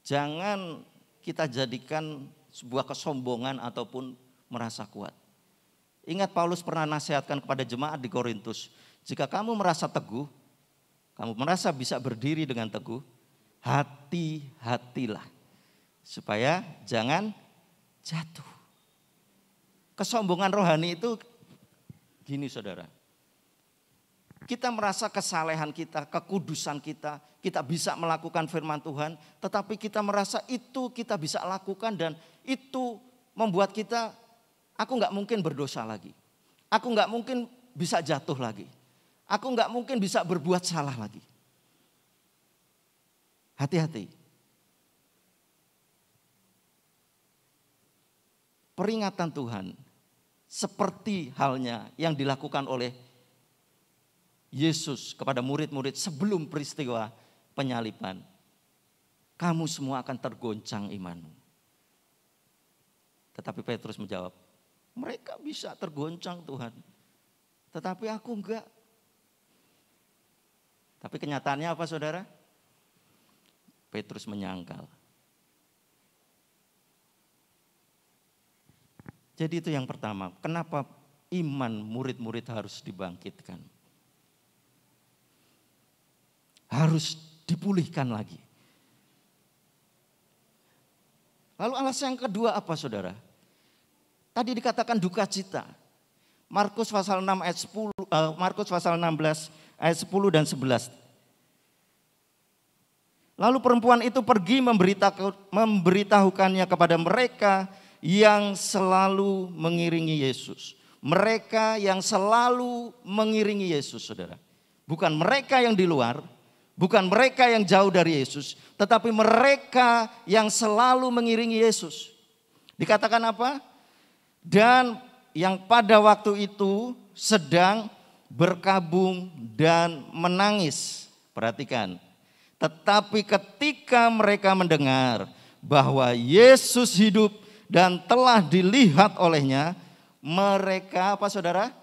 Jangan kita jadikan sebuah kesombongan ataupun merasa kuat. Ingat Paulus pernah nasihatkan kepada jemaat di Korintus. Jika kamu merasa teguh, kamu merasa bisa berdiri dengan teguh, hati-hatilah. Supaya jangan jatuh. Kesombongan rohani itu gini, saudara. Kita merasa kesalehan kita, kekudusan kita bisa melakukan firman Tuhan, tetapi kita merasa itu kita bisa lakukan dan itu membuat kita, aku nggak mungkin berdosa lagi. Aku nggak mungkin bisa jatuh lagi. Aku nggak mungkin bisa berbuat salah lagi. Hati-hati. Peringatan Tuhan seperti halnya yang dilakukan oleh Yesus kepada murid-murid sebelum peristiwa penyaliban. Kamu semua akan tergoncang imanmu. Tetapi Petrus menjawab, mereka bisa tergoncang Tuhan. Tetapi aku enggak. Tapi kenyataannya apa, saudara? Petrus menyangkal. Jadi itu yang pertama. Kenapa iman murid-murid harus dibangkitkan? Harus dipulihkan lagi. Lalu alasan yang kedua apa, saudara? Tadi dikatakan duka cita. Markus pasal 6 ayat 10, Markus pasal 16 ayat 10 dan 11. Lalu perempuan itu pergi memberitahukannya kepada mereka yang selalu mengiringi Yesus. Mereka yang selalu mengiringi Yesus, saudara. Bukan mereka yang di luar, bukan mereka yang jauh dari Yesus, tetapi mereka yang selalu mengiringi Yesus. Dikatakan apa? Dan yang pada waktu itu sedang berkabung dan menangis. Perhatikan. Tetapi ketika mereka mendengar bahwa Yesus hidup dan telah dilihat olehnya, mereka apa, saudara?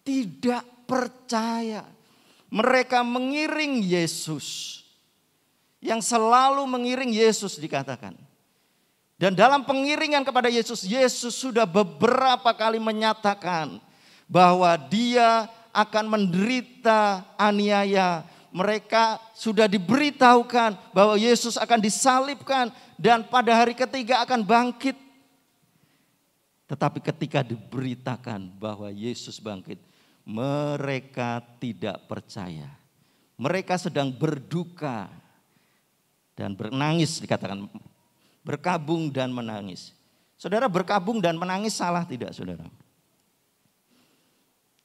Tidak percaya. Mereka mengiring Yesus. Yang selalu mengiring Yesus dikatakan. Dan dalam pengiringan kepada Yesus, Yesus sudah beberapa kali menyatakan bahwa dia akan menderita aniaya. Mereka sudah diberitahukan bahwa Yesus akan disalibkan dan pada hari ketiga akan bangkit. Tetapi ketika diberitakan bahwa Yesus bangkit, mereka tidak percaya. Mereka sedang berduka dan menangis, dikatakan berkabung dan menangis. Saudara, berkabung dan menangis salah tidak, saudara?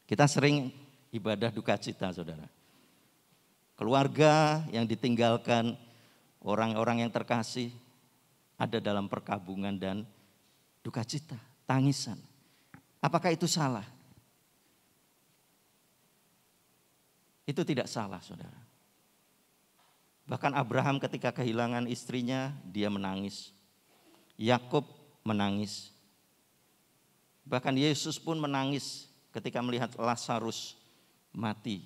Kita sering ibadah duka cita, saudara. Keluarga yang ditinggalkan, orang-orang yang terkasih ada dalam perkabungan dan duka cita, tangisan. Apakah itu salah? Itu tidak salah, saudara. Bahkan Abraham ketika kehilangan istrinya, dia menangis. Yakub menangis. Bahkan Yesus pun menangis ketika melihat Lazarus mati.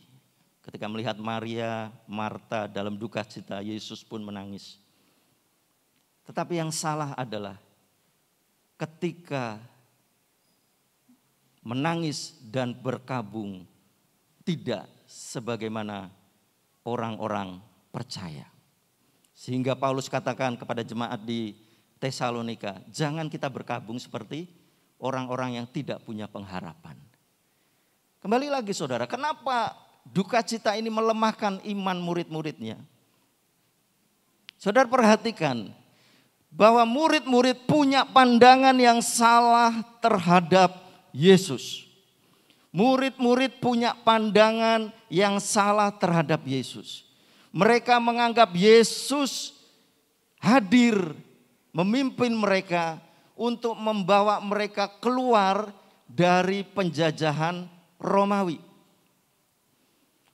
Ketika melihat Maria, Marta dalam duka cita, Yesus pun menangis. Tetapi yang salah adalah ketika menangis dan berkabung tidak sebagaimana orang-orang percaya. Sehingga Paulus katakan kepada jemaat di Tesalonika, jangan kita berkabung seperti orang-orang yang tidak punya pengharapan. Kembali lagi saudara, kenapa duka cita ini melemahkan iman murid-muridnya? Saudara perhatikan bahwa murid-murid punya pandangan yang salah terhadap Yesus. Murid-murid punya pandangan yang salah terhadap Yesus. Mereka menganggap Yesus hadir memimpin mereka untuk membawa mereka keluar dari penjajahan Romawi.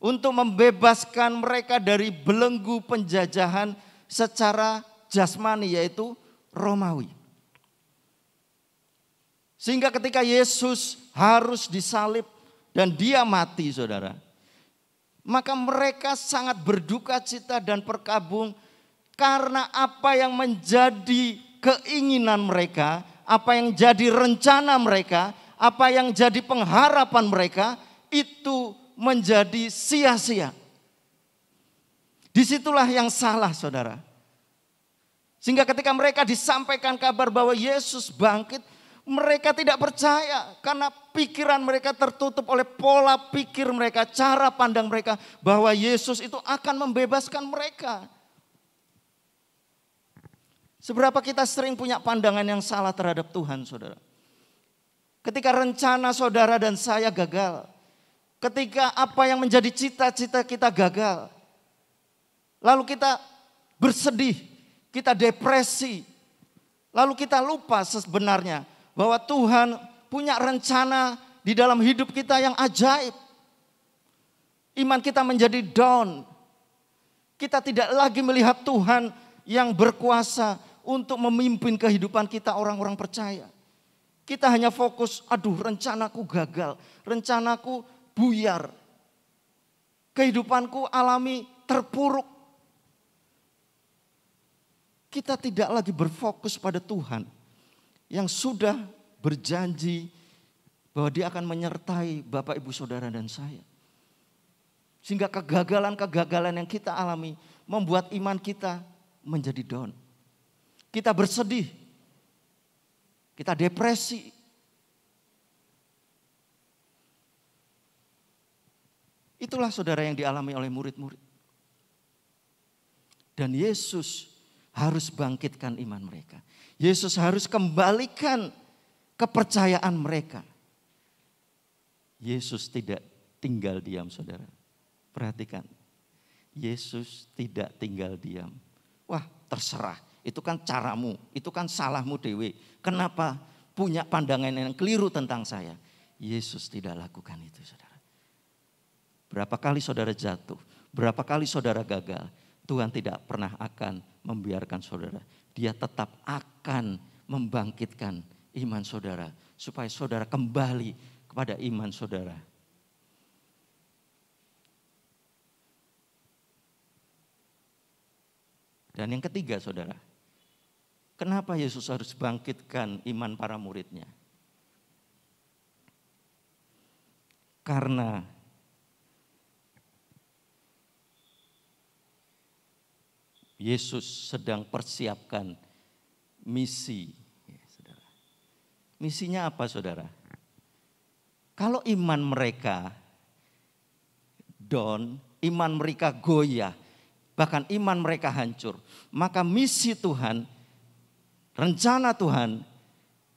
Untuk membebaskan mereka dari belenggu penjajahan secara jasmani yaitu Romawi. Sehingga ketika Yesus harus disalib dan dia mati saudara, maka mereka sangat berduka cita dan berkabung karena apa yang menjadi keinginan mereka, apa yang jadi rencana mereka, apa yang jadi pengharapan mereka itu menjadi sia-sia. Disitulah yang salah saudara. Sehingga ketika mereka disampaikan kabar bahwa Yesus bangkit, mereka tidak percaya karena pikiran mereka tertutup oleh pola pikir mereka, cara pandang mereka bahwa Yesus itu akan membebaskan mereka. Seberapa kita sering punya pandangan yang salah terhadap Tuhan saudara. Ketika rencana saudara dan saya gagal, ketika apa yang menjadi cita-cita kita gagal, lalu kita bersedih, kita depresi, lalu kita lupa sebenarnya bahwa Tuhan punya rencana di dalam hidup kita yang ajaib. Iman kita menjadi down. Kita tidak lagi melihat Tuhan yang berkuasa untuk memimpin kehidupan kita orang-orang percaya. Kita hanya fokus, aduh rencanaku gagal, rencanaku buyar. Kehidupanku alami terpuruk. Kita tidak lagi berfokus pada Tuhan yang sudah berjanji bahwa dia akan menyertai Bapak Ibu Saudara dan saya. Sehingga kegagalan-kegagalan yang kita alami membuat iman kita menjadi down. Kita bersedih, kita depresi. Itulah saudara yang dialami oleh murid-murid. Dan Yesus harus bangkitkan iman mereka. Yesus harus kembalikan kepercayaan mereka. Yesus tidak tinggal diam saudara. Perhatikan. Yesus tidak tinggal diam. Wah terserah. Itu kan caramu. Itu kan salahmu dewe. Kenapa punya pandangan yang keliru tentang saya? Yesus tidak lakukan itu saudara. Berapa kali saudara jatuh. Berapa kali saudara gagal. Tuhan tidak pernah akan membiarkan saudara. Dia tetap akan membangkitkan iman saudara. Supaya saudara kembali kepada iman saudara. Dan yang ketiga saudara. Kenapa Yesus harus bangkitkan iman para muridnya? Karena Yesus sedang persiapkan misi. Saudara. Misinya apa saudara? Kalau iman mereka down, iman mereka goyah, bahkan iman mereka hancur, maka misi Tuhan, rencana Tuhan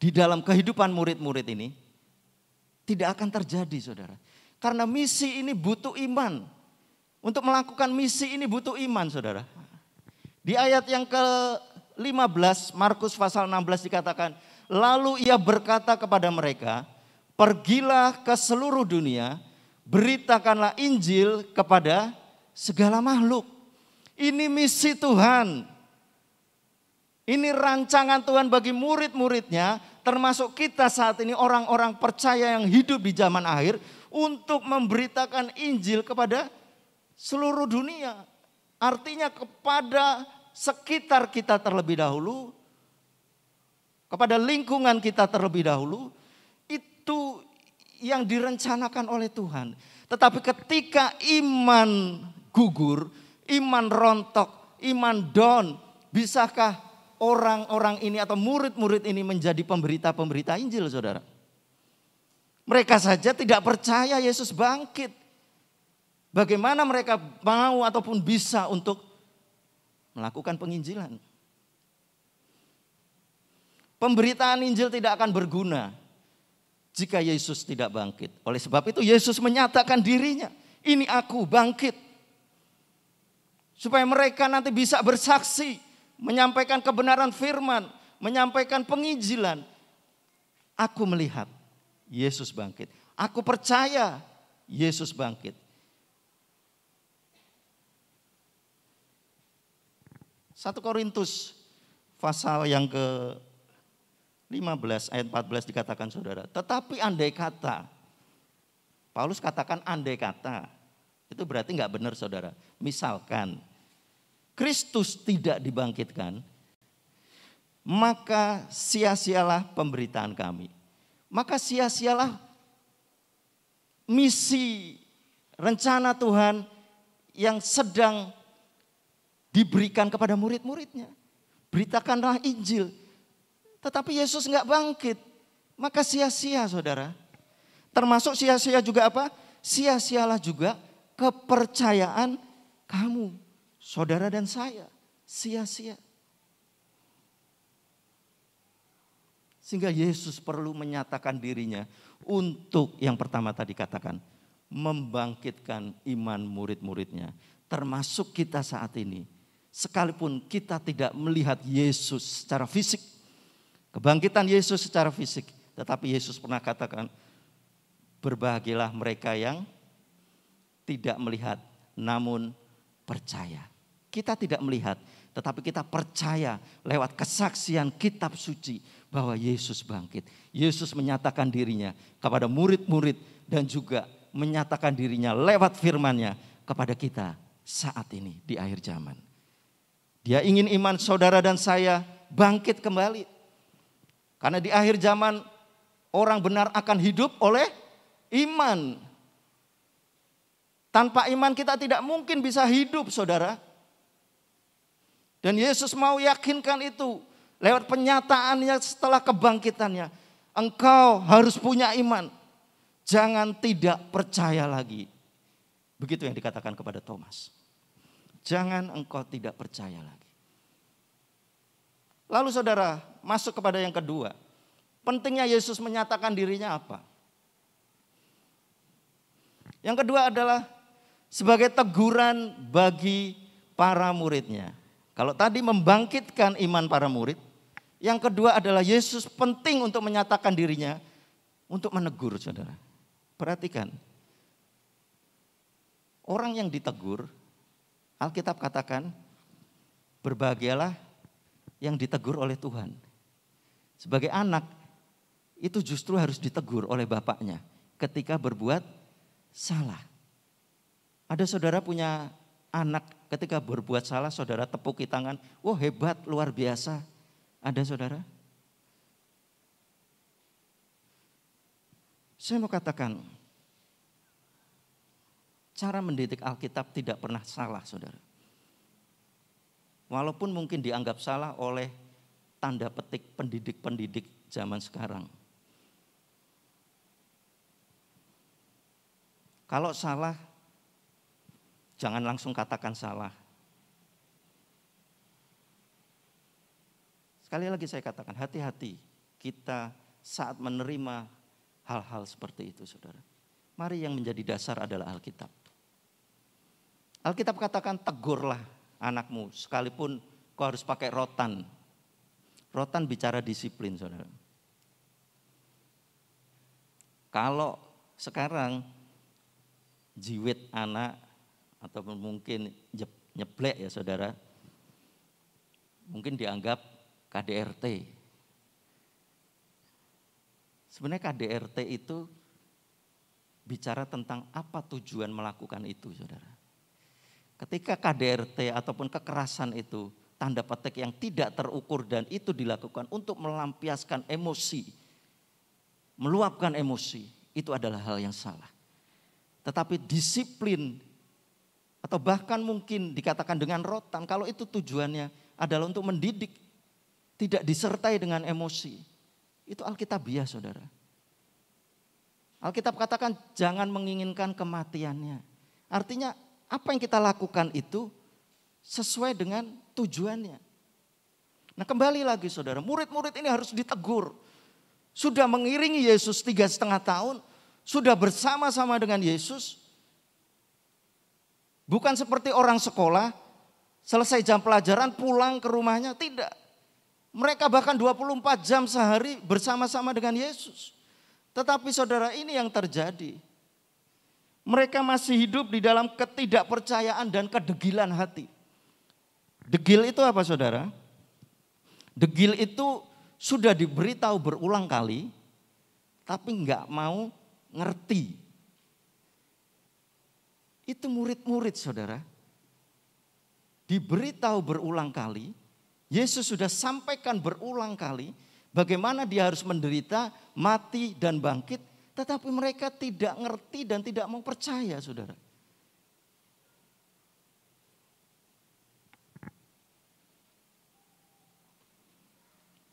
di dalam kehidupan murid-murid ini tidak akan terjadi saudara. Karena misi ini butuh iman. Untuk melakukan misi ini butuh iman, saudara. Di ayat yang ke-15, Markus pasal 16 dikatakan, lalu ia berkata kepada mereka, pergilah ke seluruh dunia, beritakanlah Injil kepada segala makhluk. Ini misi Tuhan. Ini rancangan Tuhan bagi murid-muridnya, termasuk kita saat ini orang-orang percaya yang hidup di zaman akhir, untuk memberitakan Injil kepada seluruh dunia. Artinya kepada sekitar kita terlebih dahulu, kepada lingkungan kita terlebih dahulu, itu yang direncanakan oleh Tuhan. Tetapi ketika iman gugur, iman rontok, iman down, bisakah orang-orang ini atau murid-murid ini menjadi pemberita-pemberita Injil, saudara? Mereka saja tidak percaya Yesus bangkit. Bagaimana mereka mau ataupun bisa untuk melakukan penginjilan? Pemberitaan Injil tidak akan berguna jika Yesus tidak bangkit. Oleh sebab itu Yesus menyatakan dirinya, ini aku bangkit. Supaya mereka nanti bisa bersaksi, menyampaikan kebenaran firman, menyampaikan penginjilan. Aku melihat Yesus bangkit. Aku percaya Yesus bangkit. 1 Korintus pasal yang ke-15 ayat 14 dikatakan, saudara. Tetapi andai kata, Paulus katakan andai kata, itu berarti nggak benar, saudara. Misalkan Kristus tidak dibangkitkan, maka sia-sialah pemberitaan kami. Maka sia-sialah misi rencana Tuhan yang sedang diberikan kepada murid-muridnya. Beritakanlah Injil. Tetapi Yesus nggak bangkit. Maka sia-sia, saudara. Termasuk sia-sia juga apa? Sia-sialah juga kepercayaan kamu, saudara dan saya. Sia-sia. Sehingga Yesus perlu menyatakan dirinya untuk yang pertama tadi katakan, membangkitkan iman murid-muridnya. Termasuk kita saat ini. Sekalipun kita tidak melihat Yesus secara fisik, kebangkitan Yesus secara fisik, tetapi Yesus pernah katakan, berbahagialah mereka yang tidak melihat namun percaya. Kita tidak melihat, tetapi kita percaya lewat kesaksian kitab suci bahwa Yesus bangkit. Yesus menyatakan dirinya kepada murid-murid dan juga menyatakan dirinya lewat firman-Nya kepada kita saat ini di akhir zaman. Dia ingin iman saudara dan saya bangkit kembali. Karena di akhir zaman orang benar akan hidup oleh iman. Tanpa iman kita tidak mungkin bisa hidup, saudara. Dan Yesus mau yakinkan itu lewat penyataannya setelah kebangkitannya. Engkau harus punya iman. Jangan tidak percaya lagi. Begitu yang dikatakan kepada Thomas. Jangan engkau tidak percaya lagi. Lalu saudara masuk kepada yang kedua. Pentingnya Yesus menyatakan dirinya apa? Yang kedua adalah sebagai teguran bagi para muridnya. Kalau tadi membangkitkan iman para murid, yang kedua adalah Yesus penting untuk menyatakan dirinya untuk menegur, saudara. Perhatikan, orang yang ditegur, Alkitab katakan, berbahagialah yang ditegur oleh Tuhan. Sebagai anak, itu justru harus ditegur oleh bapaknya ketika berbuat salah. Ada saudara punya anak ketika berbuat salah, saudara tepuki tangan, wah hebat, luar biasa. Ada saudara? Saya mau katakan, cara mendidik Alkitab tidak pernah salah, saudara. Walaupun mungkin dianggap salah oleh tanda petik pendidik-pendidik zaman sekarang. Kalau salah, jangan langsung katakan salah. Sekali lagi saya katakan, hati-hati kita saat menerima hal-hal seperti itu, saudara. Mari yang menjadi dasar adalah Alkitab. Alkitab katakan tegurlah anakmu sekalipun kau harus pakai rotan. Rotan bicara disiplin, saudara. Kalau sekarang jiwit anak ataupun mungkin nyeblek ya saudara, mungkin dianggap KDRT. Sebenarnya KDRT itu bicara tentang apa tujuan melakukan itu, saudara. Ketika KDRT ataupun kekerasan itu tanda petik yang tidak terukur dan itu dilakukan untuk melampiaskan emosi, meluapkan emosi, itu adalah hal yang salah. Tetapi disiplin atau bahkan mungkin dikatakan dengan rotan, kalau itu tujuannya adalah untuk mendidik, tidak disertai dengan emosi, itu alkitabiah, saudara. Alkitab katakan jangan menginginkan kematiannya. Artinya apa yang kita lakukan itu sesuai dengan tujuannya. Nah kembali lagi saudara, murid-murid ini harus ditegur. Sudah mengiringi Yesus 3,5 tahun, sudah bersama-sama dengan Yesus. Bukan seperti orang sekolah, selesai jam pelajaran pulang ke rumahnya, tidak. Mereka bahkan 24 jam sehari bersama-sama dengan Yesus. Tetapi saudara, ini yang terjadi. Mereka masih hidup di dalam ketidakpercayaan dan kedegilan hati. Degil itu apa saudara? Degil itu sudah diberitahu berulang kali, tapi enggak mau ngerti. Itu murid-murid saudara. Diberitahu berulang kali, Yesus sudah sampaikan berulang kali bagaimana dia harus menderita, mati dan bangkit. Tetapi mereka tidak ngerti dan tidak mau percaya saudara.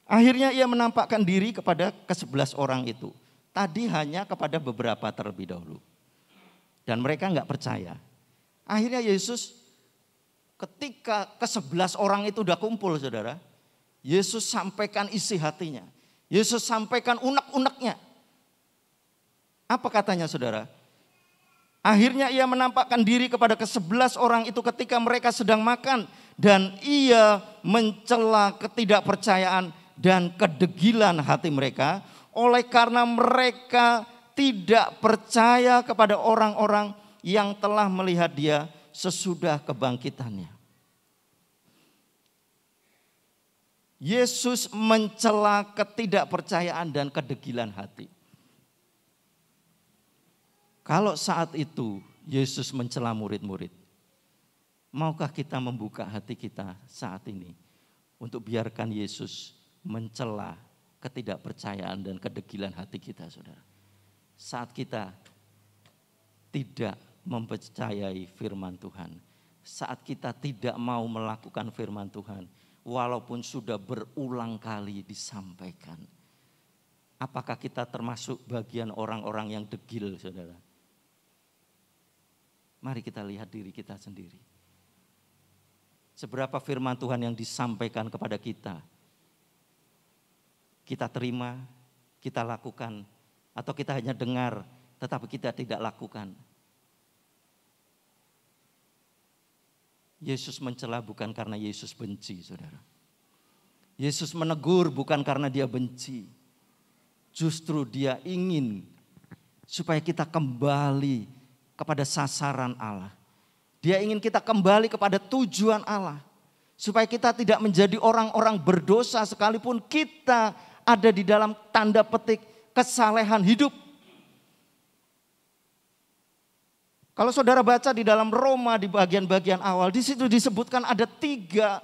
Akhirnya ia menampakkan diri kepada ke-11 orang itu. Tadi hanya kepada beberapa terlebih dahulu. Dan mereka enggak percaya. Akhirnya Yesus ketika ke-11 orang itu udah kumpul saudara, Yesus sampaikan isi hatinya. Yesus sampaikan unek-uneknya. Apa katanya saudara? Akhirnya ia menampakkan diri kepada ke-11 orang itu ketika mereka sedang makan. Dan ia mencela ketidakpercayaan dan kedegilan hati mereka. Oleh karena mereka tidak percaya kepada orang-orang yang telah melihat dia sesudah kebangkitannya. Yesus mencela ketidakpercayaan dan kedegilan hati. Kalau saat itu Yesus mencela murid-murid, maukah kita membuka hati kita saat ini untuk biarkan Yesus mencela ketidakpercayaan dan kedegilan hati kita, saudara? Saat kita tidak mempercayai firman Tuhan, saat kita tidak mau melakukan firman Tuhan, walaupun sudah berulang kali disampaikan. Apakah kita termasuk bagian orang-orang yang degil, saudara? Mari kita lihat diri kita sendiri. Seberapa firman Tuhan yang disampaikan kepada kita, kita terima, kita lakukan, atau kita hanya dengar, tetapi kita tidak lakukan. Yesus mencela bukan karena Yesus benci, saudara. Yesus menegur bukan karena dia benci. Justru dia ingin supaya kita kembali kepada sasaran Allah. Dia ingin kita kembali kepada tujuan Allah. Supaya kita tidak menjadi orang-orang berdosa sekalipun kita ada di dalam tanda petik kesalehan hidup. Kalau saudara baca di dalam Roma di bagian-bagian awal, di situ disebutkan ada 3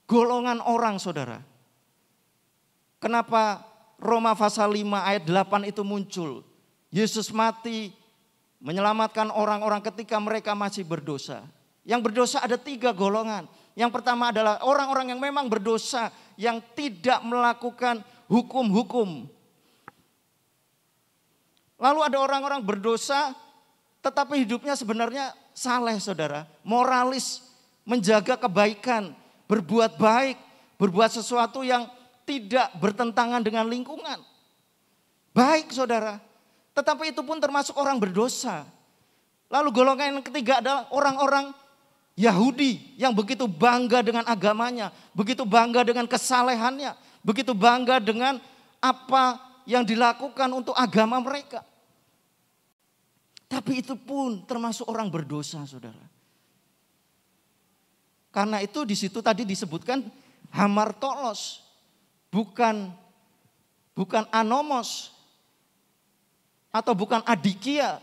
golongan orang saudara. Kenapa Roma pasal 5 ayat 8 itu muncul? Yesus mati menyelamatkan orang-orang ketika mereka masih berdosa. Yang berdosa ada 3 golongan. Yang pertama adalah orang-orang yang memang berdosa, yang tidak melakukan hukum-hukum. Lalu ada orang-orang berdosa tetapi hidupnya sebenarnya saleh saudara. Moralis, menjaga kebaikan, berbuat baik, berbuat sesuatu yang tidak bertentangan dengan lingkungan. Baik saudara. Tetapi itu pun termasuk orang berdosa. Lalu golongan yang ketiga adalah orang-orang Yahudi yang begitu bangga dengan agamanya, begitu bangga dengan kesalehannya, begitu bangga dengan apa yang dilakukan untuk agama mereka. Tapi itu pun termasuk orang berdosa, saudara. Karena itu di situ tadi disebutkan hamartolos, bukan anomos atau bukan adikia.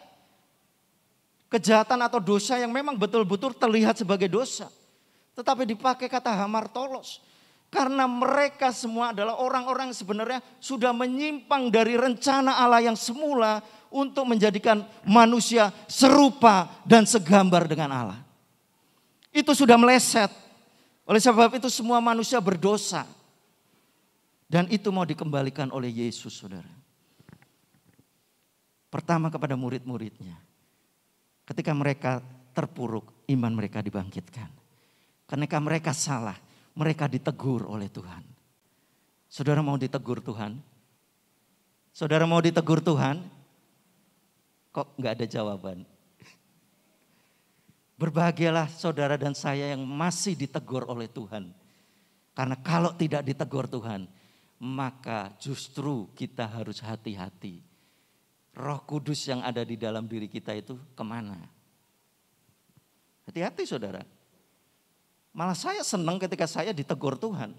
Kejahatan atau dosa yang memang betul-betul terlihat sebagai dosa. Tetapi dipakai kata hamartolos. Karena mereka semua adalah orang-orang yang sebenarnya sudah menyimpang dari rencana Allah yang semula untuk menjadikan manusia serupa dan segambar dengan Allah. Itu sudah meleset. Oleh sebab itu semua manusia berdosa. Dan itu mau dikembalikan oleh Yesus, saudara. Pertama kepada murid-muridnya. Ketika mereka terpuruk, iman mereka dibangkitkan. Ketika mereka salah, mereka ditegur oleh Tuhan. Saudara mau ditegur Tuhan? Saudara mau ditegur Tuhan? Kok enggak ada jawaban? Berbahagialah saudara dan saya yang masih ditegur oleh Tuhan. Karena kalau tidak ditegur Tuhan, maka justru kita harus hati-hati. Roh Kudus yang ada di dalam diri kita itu kemana? Hati-hati saudara. Malah saya senang ketika saya ditegur Tuhan.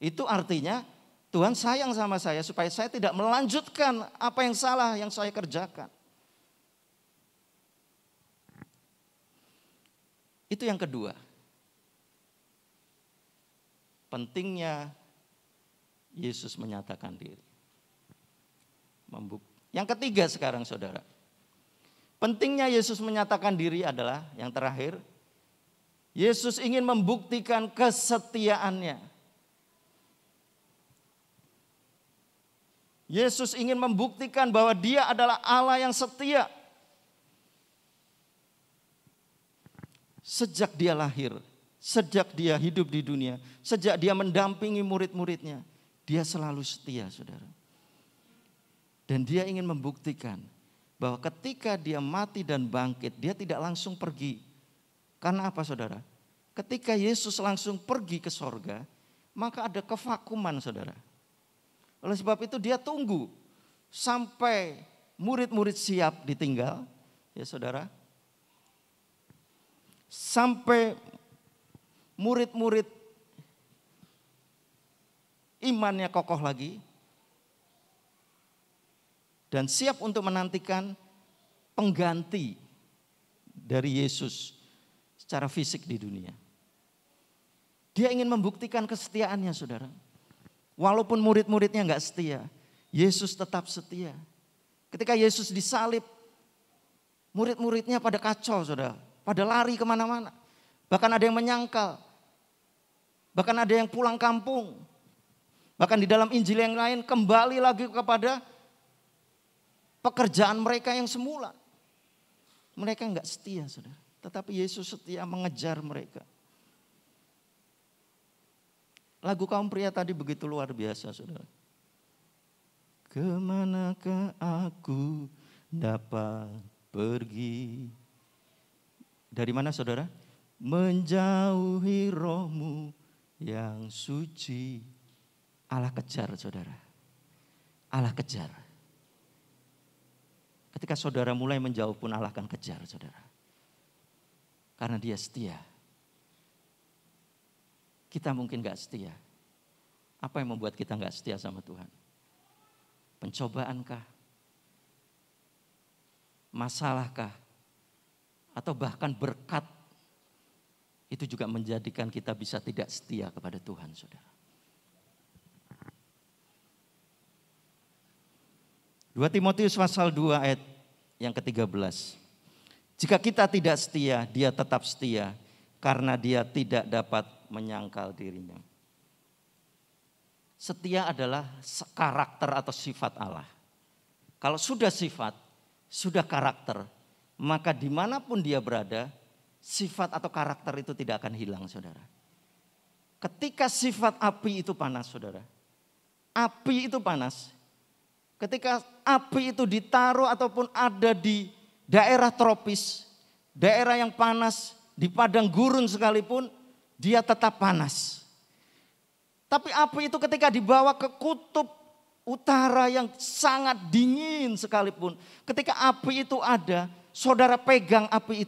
Itu artinya Tuhan sayang sama saya supaya saya tidak melanjutkan apa yang salah yang saya kerjakan. Itu yang kedua. Pentingnya Yesus menyatakan diri. Yang ketiga sekarang saudara. Pentingnya Yesus menyatakan diri adalah yang terakhir. Yesus ingin membuktikan kesetiaannya. Yesus ingin membuktikan bahwa dia adalah Allah yang setia. Sejak dia lahir, sejak dia hidup di dunia, sejak dia mendampingi murid-muridnya, dia selalu setia, saudara. Dan dia ingin membuktikan bahwa ketika dia mati dan bangkit, dia tidak langsung pergi. Karena apa saudara? Ketika Yesus langsung pergi ke sorga, maka ada kevakuman saudara. Oleh sebab itu dia tunggu sampai murid-murid siap ditinggal, ya saudara. Sampai murid-murid imannya kokoh lagi. Dan siap untuk menantikan pengganti dari Yesus secara fisik di dunia. Dia ingin membuktikan kesetiaannya saudara. Walaupun murid-muridnya enggak setia, Yesus tetap setia. Ketika Yesus disalib, murid-muridnya pada kacau saudara. Pada lari kemana-mana. Bahkan ada yang menyangkal. Bahkan ada yang pulang kampung. Bahkan di dalam Injil yang lain kembali lagi kepada pekerjaan mereka yang semula. Mereka enggak setia saudara. Tetapi Yesus setia mengejar mereka. Lagu kaum pria tadi begitu luar biasa saudara. Kemanakah aku dapat pergi? Dari mana saudara? Menjauhi rohmu yang suci. Allah kejar saudara. Allah kejar. Ketika saudara mulai menjauh pun Allah akan kejar saudara. Karena dia setia. Kita mungkin gak setia. Apa yang membuat kita gak setia sama Tuhan? Pencobaankah? Masalahkah? Atau bahkan berkat? Itu juga menjadikan kita bisa tidak setia kepada Tuhan saudara. 2 Timotius pasal 2 ayat yang ke-13. Jika kita tidak setia, dia tetap setia. Karena dia tidak dapat menyangkal dirinya. Setia adalah karakter atau sifat Allah. Kalau sudah sifat, sudah karakter, maka dimanapun dia berada, sifat atau karakter itu tidak akan hilang saudara. Ketika sifat api itu panas saudara. Api itu panas. Ketika api itu ditaruh ataupun ada di daerah tropis, daerah yang panas, di padang gurun sekalipun, dia tetap panas. Tapi api itu ketika dibawa ke kutub utara yang sangat dingin sekalipun, ketika api itu ada, saudara pegang api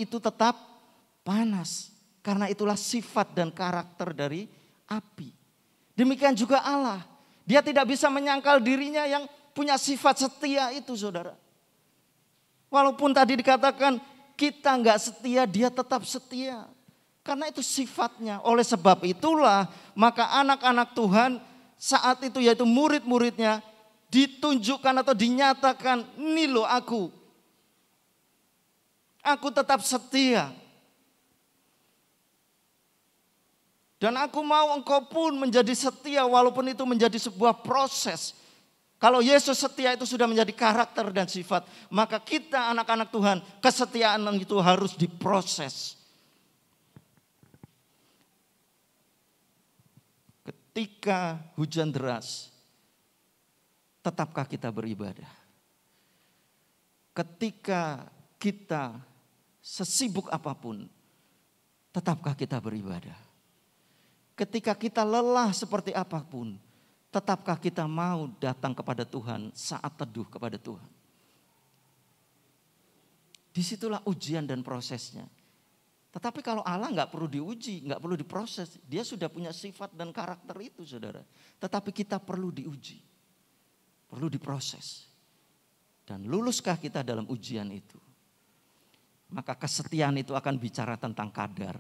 itu tetap panas. Karena itulah sifat dan karakter dari api. Demikian juga Allah. Dia tidak bisa menyangkal dirinya yang punya sifat setia itu, saudara. Walaupun tadi dikatakan kita nggak setia, dia tetap setia. Karena itu sifatnya. Oleh sebab itulah maka anak-anak Tuhan saat itu yaitu murid-muridnya ditunjukkan atau dinyatakan, ini loh aku. Aku tetap setia. Dan aku mau engkau pun menjadi setia walaupun itu menjadi sebuah proses. Kalau Yesus setia itu sudah menjadi karakter dan sifat. Maka kita anak-anak Tuhan kesetiaan itu harus diproses. Ketika hujan deras, tetapkah kita beribadah? Ketika kita sesibuk apapun, tetapkah kita beribadah? Ketika kita lelah seperti apapun, tetapkah kita mau datang kepada Tuhan saat teduh kepada Tuhan? Disitulah ujian dan prosesnya. Tetapi kalau Allah nggak perlu diuji, nggak perlu diproses. Dia sudah punya sifat dan karakter itu, saudara. Tetapi kita perlu diuji, perlu diproses. Dan luluskah kita dalam ujian itu? Maka kesetiaan itu akan bicara tentang kadar.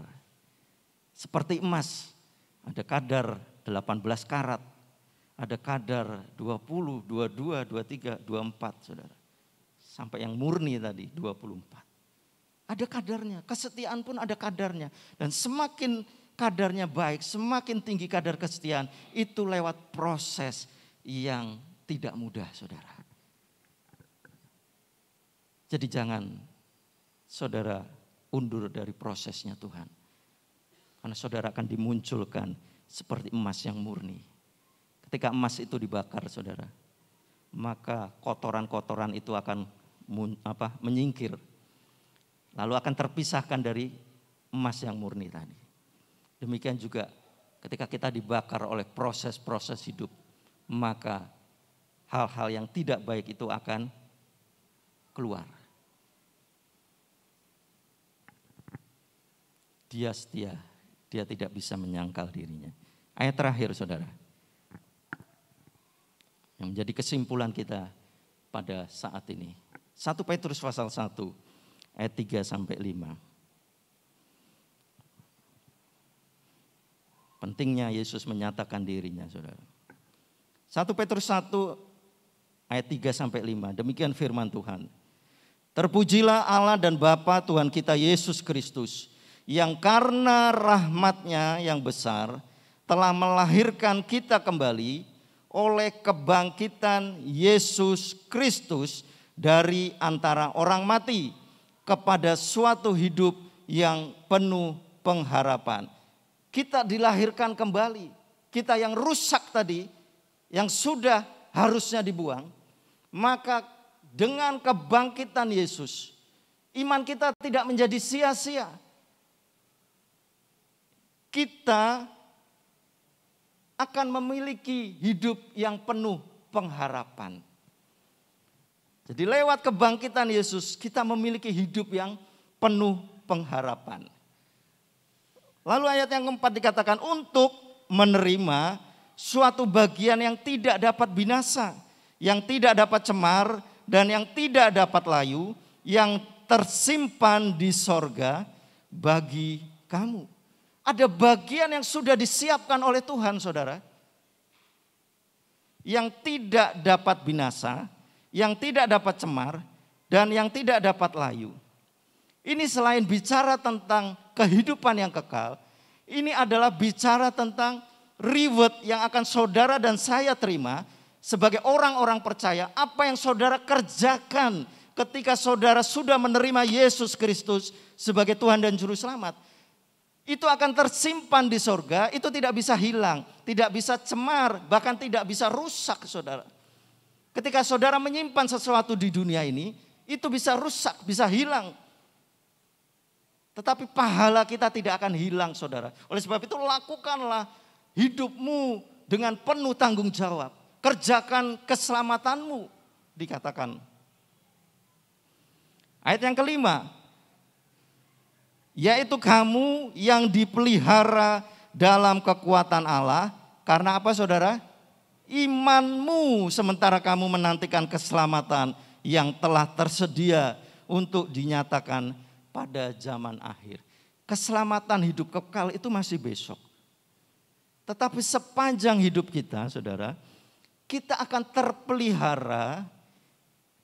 Seperti emas. Ada kadar 18 karat, ada kadar 20, 22, 23, 24 saudara. Sampai yang murni tadi 24. Ada kadarnya, kesetiaan pun ada kadarnya. Dan semakin kadarnya baik, semakin tinggi kadar kesetiaan, itu lewat proses yang tidak mudah saudara. Jadi jangan saudara undur dari prosesnya Tuhan. Karena saudara akan dimunculkan seperti emas yang murni. Ketika emas itu dibakar saudara, maka kotoran-kotoran itu akan menyingkir. Lalu akan terpisahkan dari emas yang murni tadi. Demikian juga ketika kita dibakar oleh proses-proses hidup, maka hal-hal yang tidak baik itu akan keluar. Dia setia. Dia tidak bisa menyangkal dirinya. Ayat terakhir saudara. Yang menjadi kesimpulan kita pada saat ini. 1 Petrus pasal 1 ayat 3 sampai 5. Pentingnya Yesus menyatakan dirinya saudara. 1 Petrus 1 ayat 3 sampai 5. Demikian firman Tuhan. Terpujilah Allah dan Bapa Tuhan kita Yesus Kristus, yang karena rahmat-Nya yang besar telah melahirkan kita kembali oleh kebangkitan Yesus Kristus dari antara orang mati kepada suatu hidup yang penuh pengharapan. Kita dilahirkan kembali. Kita yang rusak tadi, yang sudah harusnya dibuang, maka dengan kebangkitan Yesus, iman kita tidak menjadi sia-sia. Kita akan memiliki hidup yang penuh pengharapan. Jadi lewat kebangkitan Yesus kita memiliki hidup yang penuh pengharapan. Lalu ayat yang keempat dikatakan untuk menerima suatu bagian yang tidak dapat binasa, yang tidak dapat cemar dan yang tidak dapat layu, yang tersimpan di sorga bagi kamu. Ada bagian yang sudah disiapkan oleh Tuhan saudara. Yang tidak dapat binasa, yang tidak dapat cemar, dan yang tidak dapat layu. Ini selain bicara tentang kehidupan yang kekal, ini adalah bicara tentang reward yang akan saudara dan saya terima sebagai orang-orang percaya. Apa yang saudara kerjakan ketika saudara sudah menerima Yesus Kristus sebagai Tuhan dan Juru Selamat. Itu akan tersimpan di sorga, itu tidak bisa hilang, tidak bisa cemar, bahkan tidak bisa rusak saudara. Ketika saudara menyimpan sesuatu di dunia ini, itu bisa rusak, bisa hilang. Tetapi pahala kita tidak akan hilang, saudara. Oleh sebab itu lakukanlah hidupmu dengan penuh tanggung jawab. Kerjakan keselamatanmu, dikatakan. Ayat yang kelima, yaitu kamu yang dipelihara dalam kekuatan Allah. Karena apa, saudara? Imanmu, sementara kamu menantikan keselamatan yang telah tersedia untuk dinyatakan pada zaman akhir. Keselamatan hidup kekal itu masih besok. Tetapi sepanjang hidup kita, saudara, kita akan terpelihara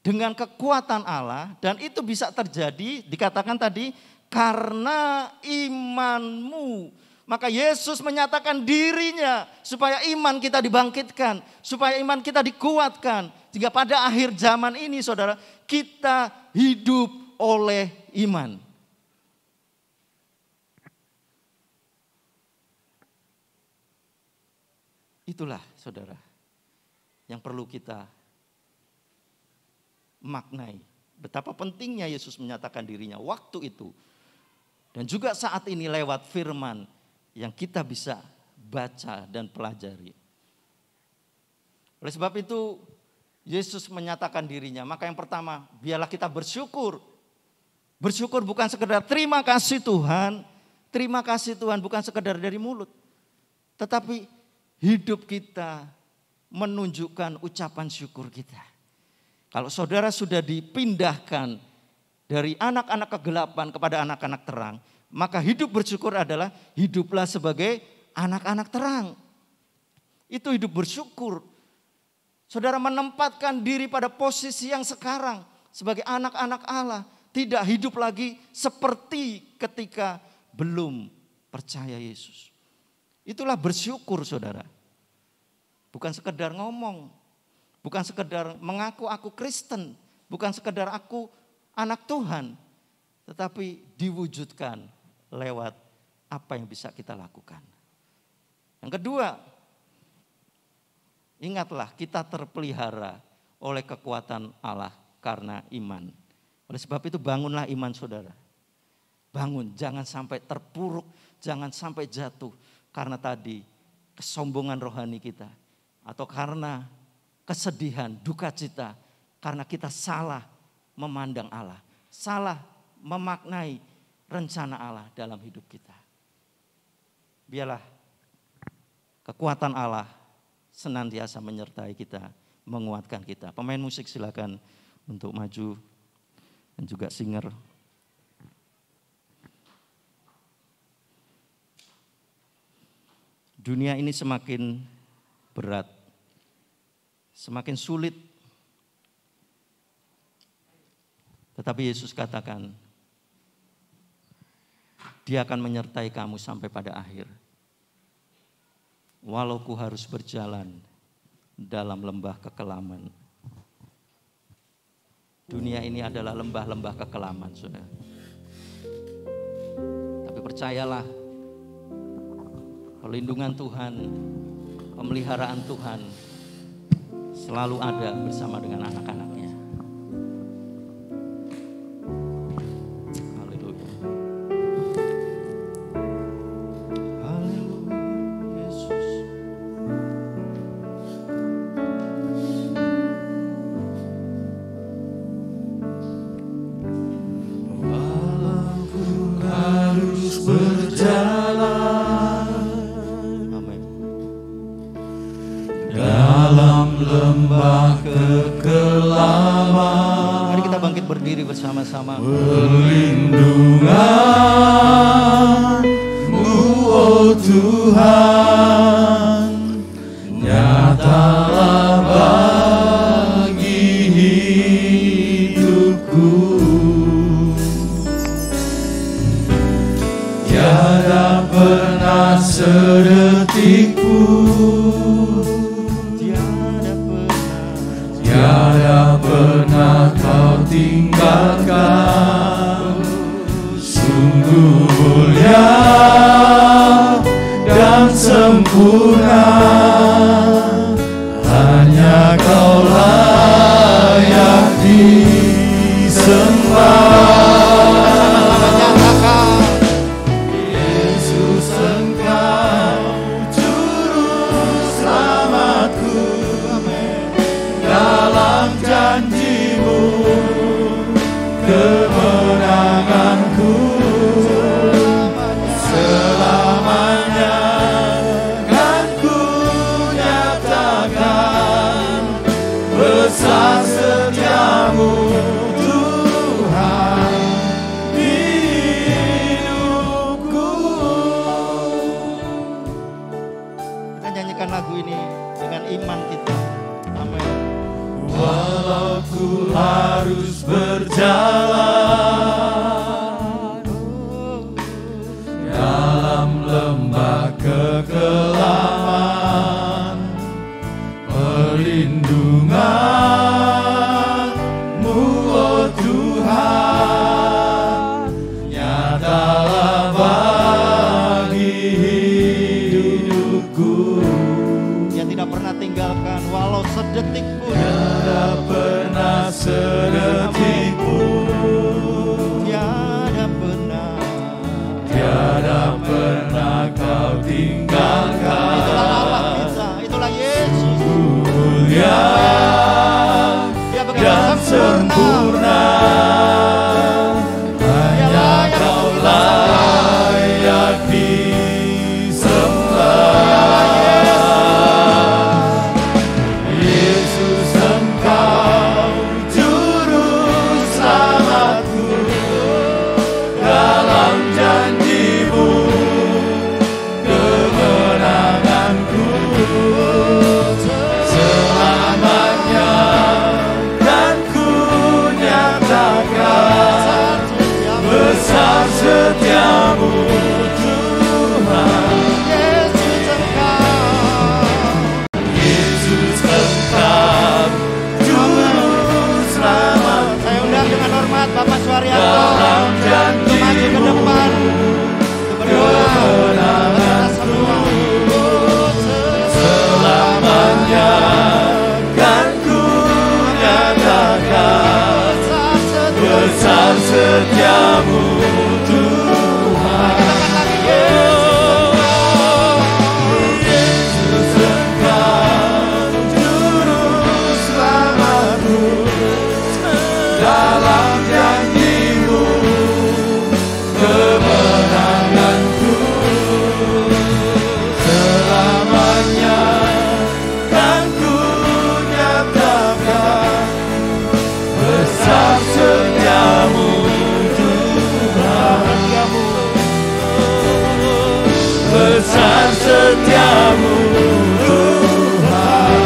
dengan kekuatan Allah. Dan itu bisa terjadi, dikatakan tadi, karena imanmu. Maka Yesus menyatakan dirinya supaya iman kita dibangkitkan, supaya iman kita dikuatkan. Sehingga pada akhir zaman ini, saudara, kita hidup oleh iman. Itulah, saudara, yang perlu kita maknai. Betapa pentingnya Yesus menyatakan dirinya waktu itu. Dan juga saat ini lewat firman yang kita bisa baca dan pelajari. Oleh sebab itu Yesus menyatakan dirinya. Maka yang pertama, biarlah kita bersyukur. Bersyukur bukan sekedar terima kasih Tuhan. Terima kasih Tuhan bukan sekedar dari mulut. Tetapi hidup kita menunjukkan ucapan syukur kita. Kalau saudara sudah dipindahkan dari anak-anak kegelapan kepada anak-anak terang, maka hidup bersyukur adalah hiduplah sebagai anak-anak terang. Itu hidup bersyukur. Saudara menempatkan diri pada posisi yang sekarang sebagai anak-anak Allah. Tidak hidup lagi seperti ketika belum percaya Yesus. Itulah bersyukur, saudara. Bukan sekedar ngomong. Bukan sekedar mengaku aku Kristen. Bukan sekedar aku anak Tuhan. Tetapi diwujudkan lewat apa yang bisa kita lakukan. Yang kedua, ingatlah kita terpelihara oleh kekuatan Allah karena iman. Oleh sebab itu bangunlah iman saudara. Bangun, jangan sampai terpuruk, jangan sampai jatuh. Karena tadi kesombongan rohani kita. Atau karena kesedihan, duka cita. Karena kita salah memandang Allah. Salah memaknai rencana Allah dalam hidup kita. Biarlah kekuatan Allah senantiasa menyertai kita, menguatkan kita. Pemain musik silakan untuk maju dan juga singer. Dunia ini semakin berat, semakin sulit. Tetapi Yesus katakan, Dia akan menyertai kamu sampai pada akhir. Walau ku harus berjalan dalam lembah kekelaman. Dunia ini adalah lembah-lembah kekelaman, saudara. Tapi percayalah, perlindungan Tuhan, pemeliharaan Tuhan selalu ada bersama dengan anak-anaknya. Bersama-sama perlindungan-Mu, oh Tuhan, nyatalah bagi hidupku. Tiada pernah sedetik pun, tiada pernah Kau tinggalkan. Sungguh mulia dan sempurna, hanya Kaulah Allah bagi hidupku. Dia tidak pernah tinggalkan walau sedetik pun. Tiada pernah sedetik pun. Tiada pernah kau tinggalkan. Itulah Allah kita, itulah Yesus. Mulia Dia dan begitu sempurna. Hanya kau layak disembah. Yesus Engkau juru selamatku. Dalam janji-Mu kemenanganku. Selamanya kan ku nyatakan besar setiamu Tuhan. Yesus Engkau juru selamat. Saya undang dengan hormat Bapak Suharyanto Dalam untuk maju ke depan untuk berdoa kita semua. Selamanya kan ku nyatakan besar setiamu Tuhan. Yesus Engkau juru selamatku. Dalam janji-Mu kemenanganku. Selamanya kan ku nyatakan besar setiamu Tuhan. Besar setiamu Tuhan.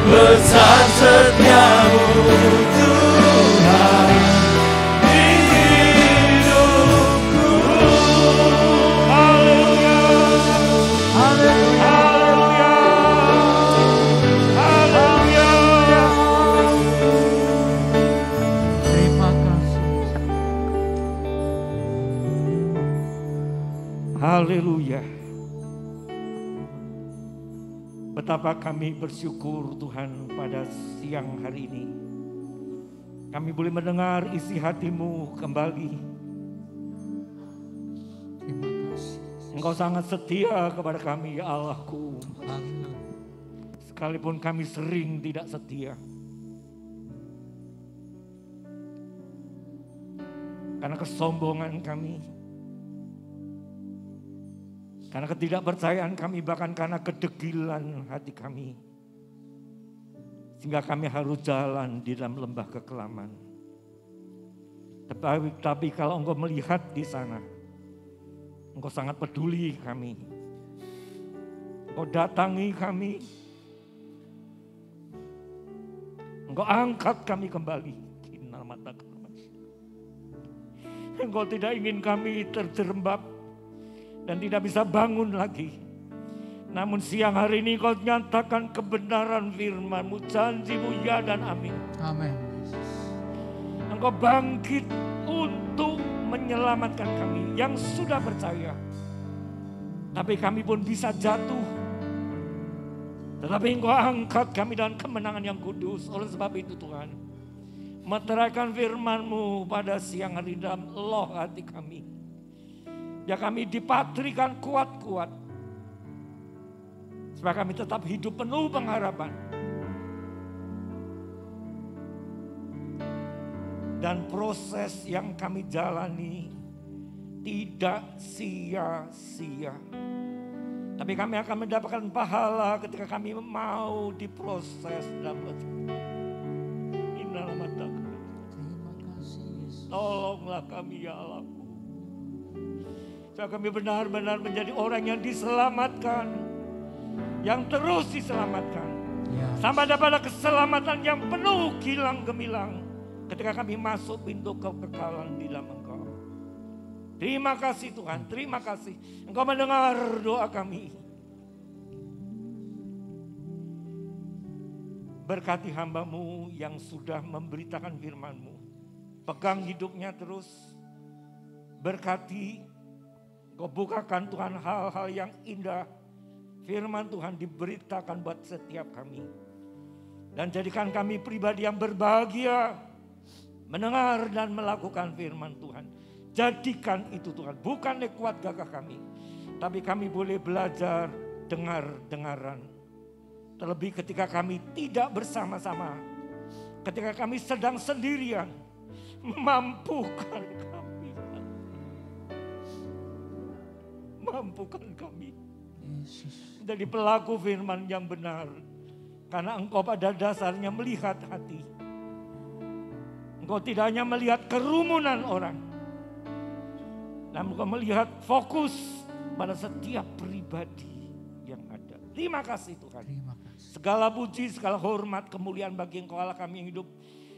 Besar setiamu Tuhan di hidupku. Haleluya. Haleluya. Haleluya. Terima kasih. Haleluya. Betapa kami bersyukur Tuhan pada siang hari ini. Kami boleh mendengar isi hati-Mu kembali. Terima kasih. Engkau sangat setia kepada kami ya Allahku. Haleluya. Sekalipun kami sering tidak setia. Karena kesombongan kami. Karena ketidakpercayaan kami, bahkan karena kedegilan hati kami. Sehingga kami harus jalan di dalam lembah kekelaman. Tapi kalau Engkau melihat di sana, Engkau sangat peduli kami. Engkau datangi kami. Engkau angkat kami kembali. Engkau tidak ingin kami terjerembab dan tidak bisa bangun lagi. Namun siang hari ini Kau nyatakan kebenaran firman-Mu, janji-Mu ya dan amin. Amin. Engkau bangkit untuk menyelamatkan kami yang sudah percaya. Tapi kami pun bisa jatuh. Tetapi Engkau angkat kami dengan kemenangan yang kudus. Oleh sebab itu Tuhan, meteraikan firman-Mu pada siang hari dalam loh hati kami. Ya kami dipatrikan kuat-kuat. Supaya kami tetap hidup penuh pengharapan. Dan proses yang kami jalani tidak sia-sia. Tapi kami akan mendapatkan pahala ketika kami mau diproses dalam Terima kasih Yesus. tolonglah kami ya Allahku. Supaya kami benar-benar menjadi orang yang diselamatkan. Yang terus diselamatkan. Ya. Sampai pada keselamatan yang penuh kilang gemilang. Ketika kami masuk pintu kekekalan di dalam Engkau. Terima kasih Tuhan, terima kasih. Engkau mendengar doa kami. Berkati hamba-Mu yang sudah memberitakan firman-Mu. pegang hidupnya terus. Berkati, Engkau bukakan Tuhan hal-hal yang indah. Firman Tuhan diberitakan buat setiap kami. Dan jadikan kami pribadi yang berbahagia. Mendengar dan melakukan firman Tuhan. Jadikan itu Tuhan. Bukan kuat gagah kami. Tapi kami boleh belajar dengar-dengaran. Terlebih ketika kami tidak bersama-sama. Ketika kami sedang sendirian. Mampukan kami. Mampukan kami. Jadi pelaku firman yang benar. Karena Engkau pada dasarnya melihat hati. Engkau tidak hanya melihat kerumunan orang. Namun Engkau melihat fokus pada setiap pribadi yang ada. Terima kasih Tuhan. Segala puji, segala hormat, kemuliaan bagi Engkau Allah kami yang hidup.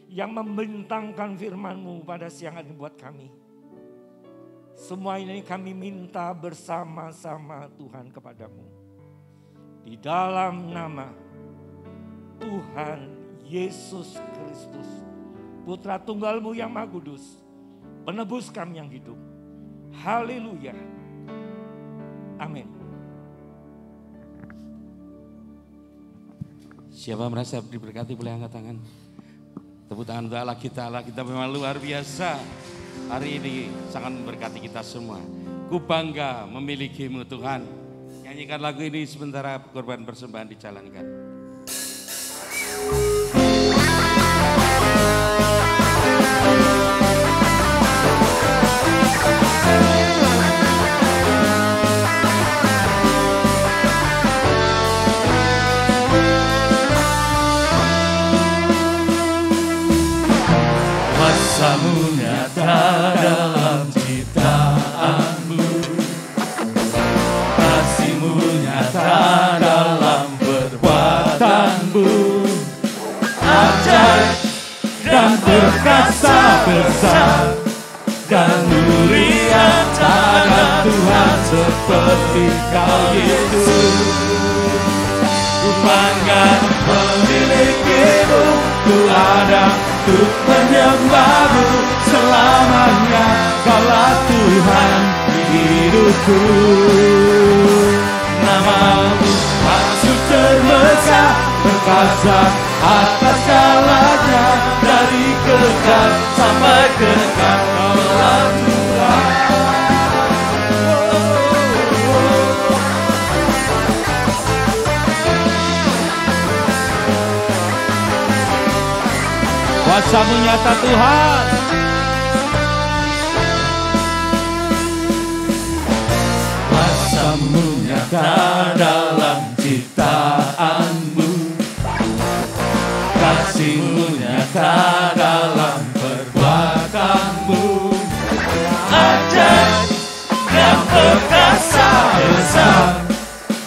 Yang membentangkan firman-Mu pada siang hari buat kami. Semua ini kami minta bersama-sama Tuhan kepadamu. Di dalam nama Tuhan Yesus Kristus. Putra tunggal-Mu yang Maha Kudus. Penebus kami yang hidup. Haleluya. Amin. Siapa merasa diberkati boleh angkat tangan. Tepuk tangan untuk Allah kita memang luar biasa. Hari ini sangat memberkati kita semua. Ku bangga memilikimu Tuhan. Nyanyikan lagu ini sementara korban persembahan dijalankan. Kuasamu nyata dalam ciptaanmu, kasih-Mu nyata dalam perbuatanmu, ajaib dan perkasa besar, dan mulia tak ada Tuhan seperti Kau Yesus. Ku bangga memilikimu, ku ada untuk menyembah-Mu selamanya. Kaulah Tuhan hidupku. Nama-Mu maksud terbesar, perkasa atas segalanya. Dari kekal sampai kekal Kaulah Tuhan. Kuasa-Mu nyata Tuhan. Kuasa-Mu nyata dalam ciptaanmu, kasih-Mu nyata dalam perbuatanmu, ajaib dan perkasa besar,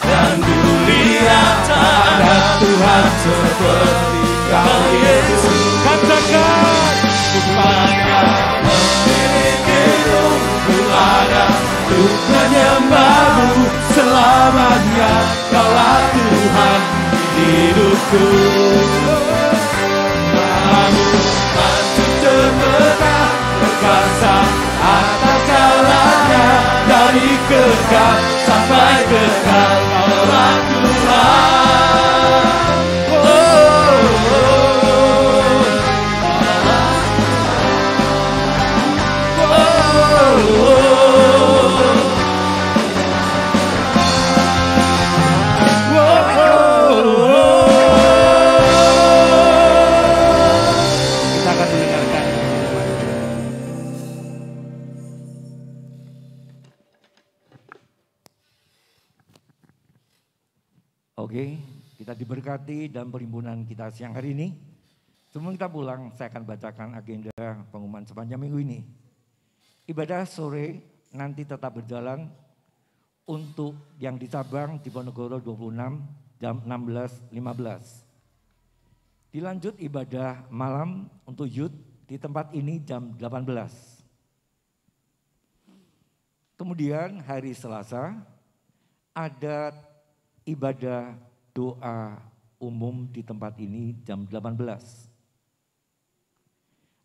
dan mulia tak ada Tuhan seperti Kau Yesus. Katakan, ku bangga memilikimu, ku ada untuk menyembah-Mu selamanya. Kaulah Tuhan hidupku. Nama-Mu maksud terbesar, perkasa atas segalanya. Dari kekal sampai kekal Kaulah Tuhan. Oke, kita diberkati dan perhimpunan kita siang hari ini. Sebelum kita pulang, saya akan bacakan agenda pengumuman sepanjang minggu ini. Ibadah sore nanti tetap berjalan untuk yang di cabang di Ponorogo 26 jam 16.15. Dilanjut ibadah malam untuk youth di tempat ini jam 18. Kemudian hari Selasa ada ibadah doa umum di tempat ini jam 18.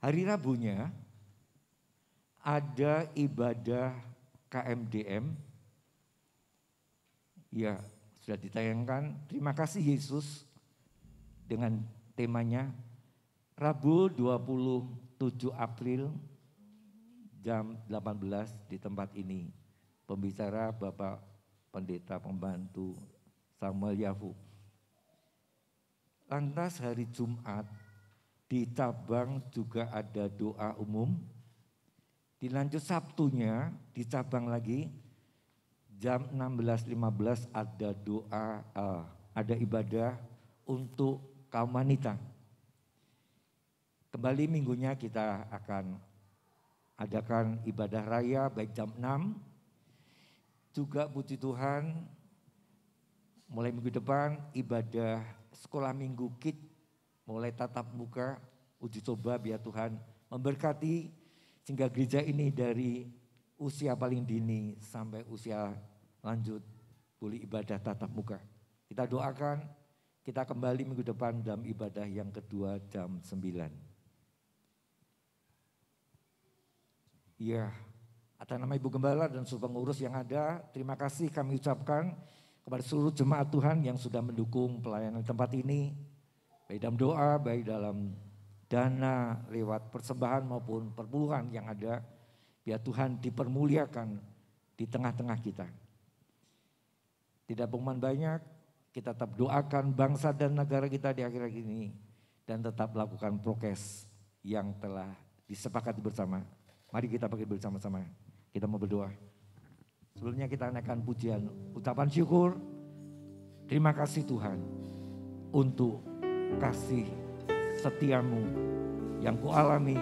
Hari Rabunya ada ibadah KMDM. Ya, sudah ditayangkan. Terima kasih Yesus dengan temanya Rabu 27 April jam 18 di tempat ini. Pembicara Bapak Pendeta Pembantu Samuel Yafu. Lantas hari Jumat di cabang juga ada doa umum. Dilanjut Sabtunya di cabang lagi jam 16.15 ada doa, ada ibadah untuk kaum wanita. Kembali minggunya kita akan adakan ibadah raya baik jam 6. Juga puji Tuhan mulai minggu depan ibadah sekolah minggu KID mulai tatap muka uji coba biar Tuhan memberkati sehingga gereja ini dari usia paling dini sampai usia lanjut boleh ibadah tatap muka. Kita doakan kita kembali minggu depan dalam ibadah yang kedua jam 9. Ya, atas nama Ibu Gembala dan seluruh pengurus yang ada, terima kasih kami ucapkan kepada seluruh jemaat Tuhan yang sudah mendukung pelayanan tempat ini, baik dalam doa, baik dalam dana, lewat persembahan maupun perpuluhan yang ada, biar Tuhan dipermuliakan di tengah-tengah kita. Tidak pengumuman banyak, kita tetap doakan bangsa dan negara kita di akhir-akhir ini, dan tetap lakukan prokes yang telah disepakati bersama. Mari kita pakai bersama-sama, kita mau berdoa. Sebelumnya kita naikkan pujian, ucapan syukur. Terima kasih Tuhan untuk kasih setiamu yang kualami.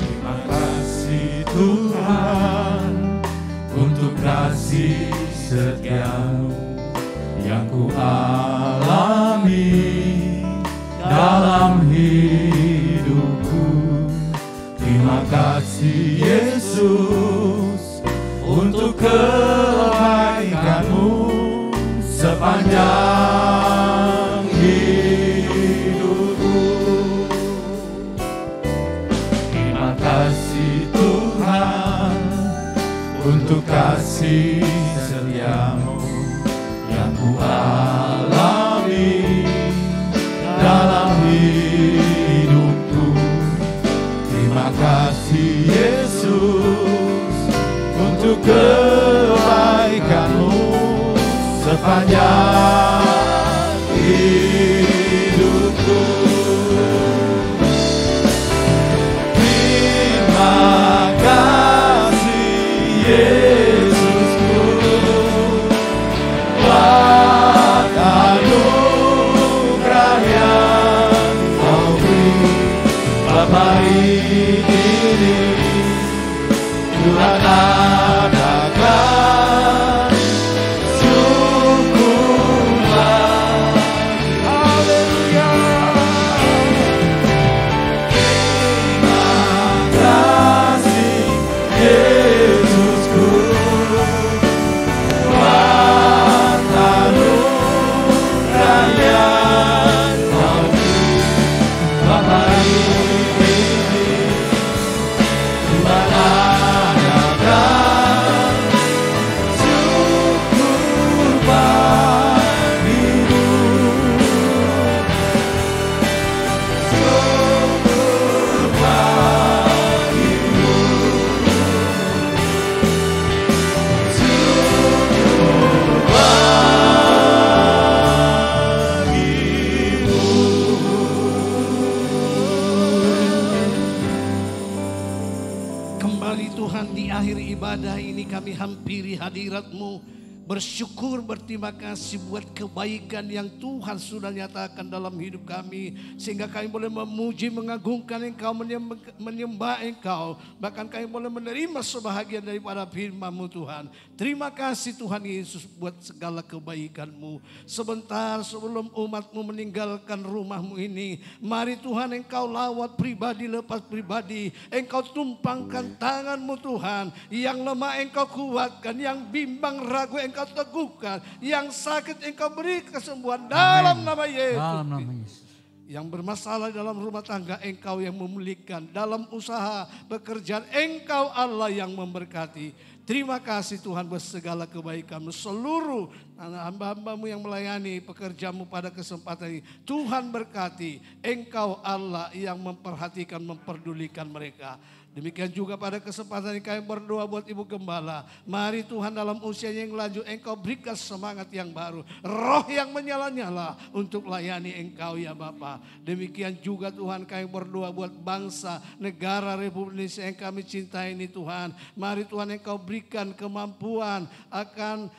Terima kasih Tuhan untuk kasih setiamu yang ku alami dalam hidupku. Terima kasih Yesus untuk kebaikanmu sepanjang hidupku. Terima kasih Tuhan untuk kasih setiamu yang ku alami dalam hidupku. Terima kasih Yesus untuk kebaikanmu sepanjang hidupku. Terima kasih Yesusku buat anugerah yang Kau beri. Bapa ini Tuhan adakan syukurlah. Haleluya. Terima kasih Yesusku buat anugerah yang Kau beri. Bapa ini Tuhan adakan syukur bagimu. Syukur bagimu. Syukur bagimu. Kembali Tuhan di akhir ibadah ini kami hampiri hadirat-Mu, bersyukur berterima kasih buat kebaikan yang Tuhan sudah nyatakan dalam hidup kami. Sehingga kami boleh memuji, mengagungkan Engkau, menyembah Engkau. Bahkan kami boleh menerima sebahagian daripada firman-Mu Tuhan. Terima kasih Tuhan Yesus buat segala kebaikan-Mu. Sebentar sebelum umat-Mu meninggalkan rumah-Mu ini, mari Tuhan Engkau lawat pribadi lepas pribadi. Engkau tumpangkan tangan-Mu Tuhan. Yang lemah Engkau kuatkan, yang bimbang ragu Engkau teguhkan, yang sakit Engkau beri kesembuhan dalam nama Yesus. Dalam nama Yesus. Yang bermasalah dalam rumah tangga Engkau yang memulihkan, dalam usaha pekerjaan Engkau Allah yang memberkati. Terima kasih Tuhan buat segala kebaikan-Mu. Seluruh hamba-hamba-Mu yang melayani pekerjaan-Mu pada kesempatan ini, Tuhan berkati. Engkau Allah yang memperhatikan, memperdulikan mereka. Demikian juga pada kesempatan ini kami berdoa buat Ibu Gembala. Mari Tuhan dalam usianya yang lanjut Engkau berikan semangat yang baru. Roh yang menyala-nyala untuk layani Engkau ya Bapa. Demikian juga Tuhan kami berdoa buat bangsa, negara Republik Indonesia yang kami cintai ini Tuhan. Mari Tuhan Engkau berikan kemampuan akan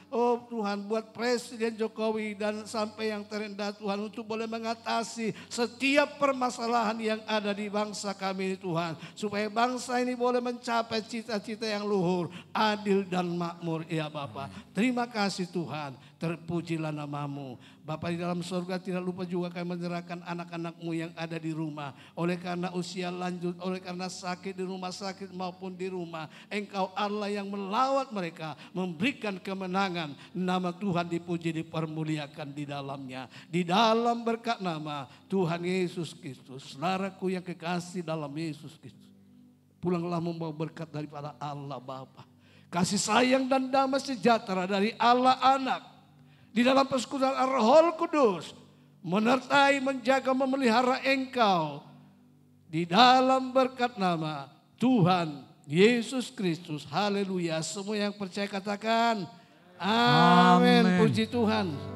Tuhan buat Presiden Jokowi dan sampai yang terendah Tuhan untuk boleh mengatasi setiap permasalahan yang ada di bangsa kami ini Tuhan. Supaya bangsa ini boleh mencapai cita-cita yang luhur, adil dan makmur ya Bapa. Terima kasih Tuhan, terpujilah nama-Mu. Bapa di dalam surga, tidak lupa juga kami menyerahkan anak-anak-Mu yang ada di rumah. Oleh karena usia lanjut, oleh karena sakit di rumah sakit maupun di rumah. Engkau Allah yang melawat mereka, memberikan kemenangan. Nama Tuhan dipuji, dipermuliakan di dalamnya. Di dalam berkat nama Tuhan Yesus Kristus. Saudaraku yang kekasih dalam Yesus Kristus. Pulanglah membawa berkat daripada Allah Bapa. Kasih sayang dan damai sejahtera dari Allah Anak. Di dalam persekutuan Roh Kudus. Menyertai, menjaga, memelihara engkau. Di dalam berkat nama Tuhan Yesus Kristus. Haleluya. Semua yang percaya katakan. Amin. Puji Tuhan.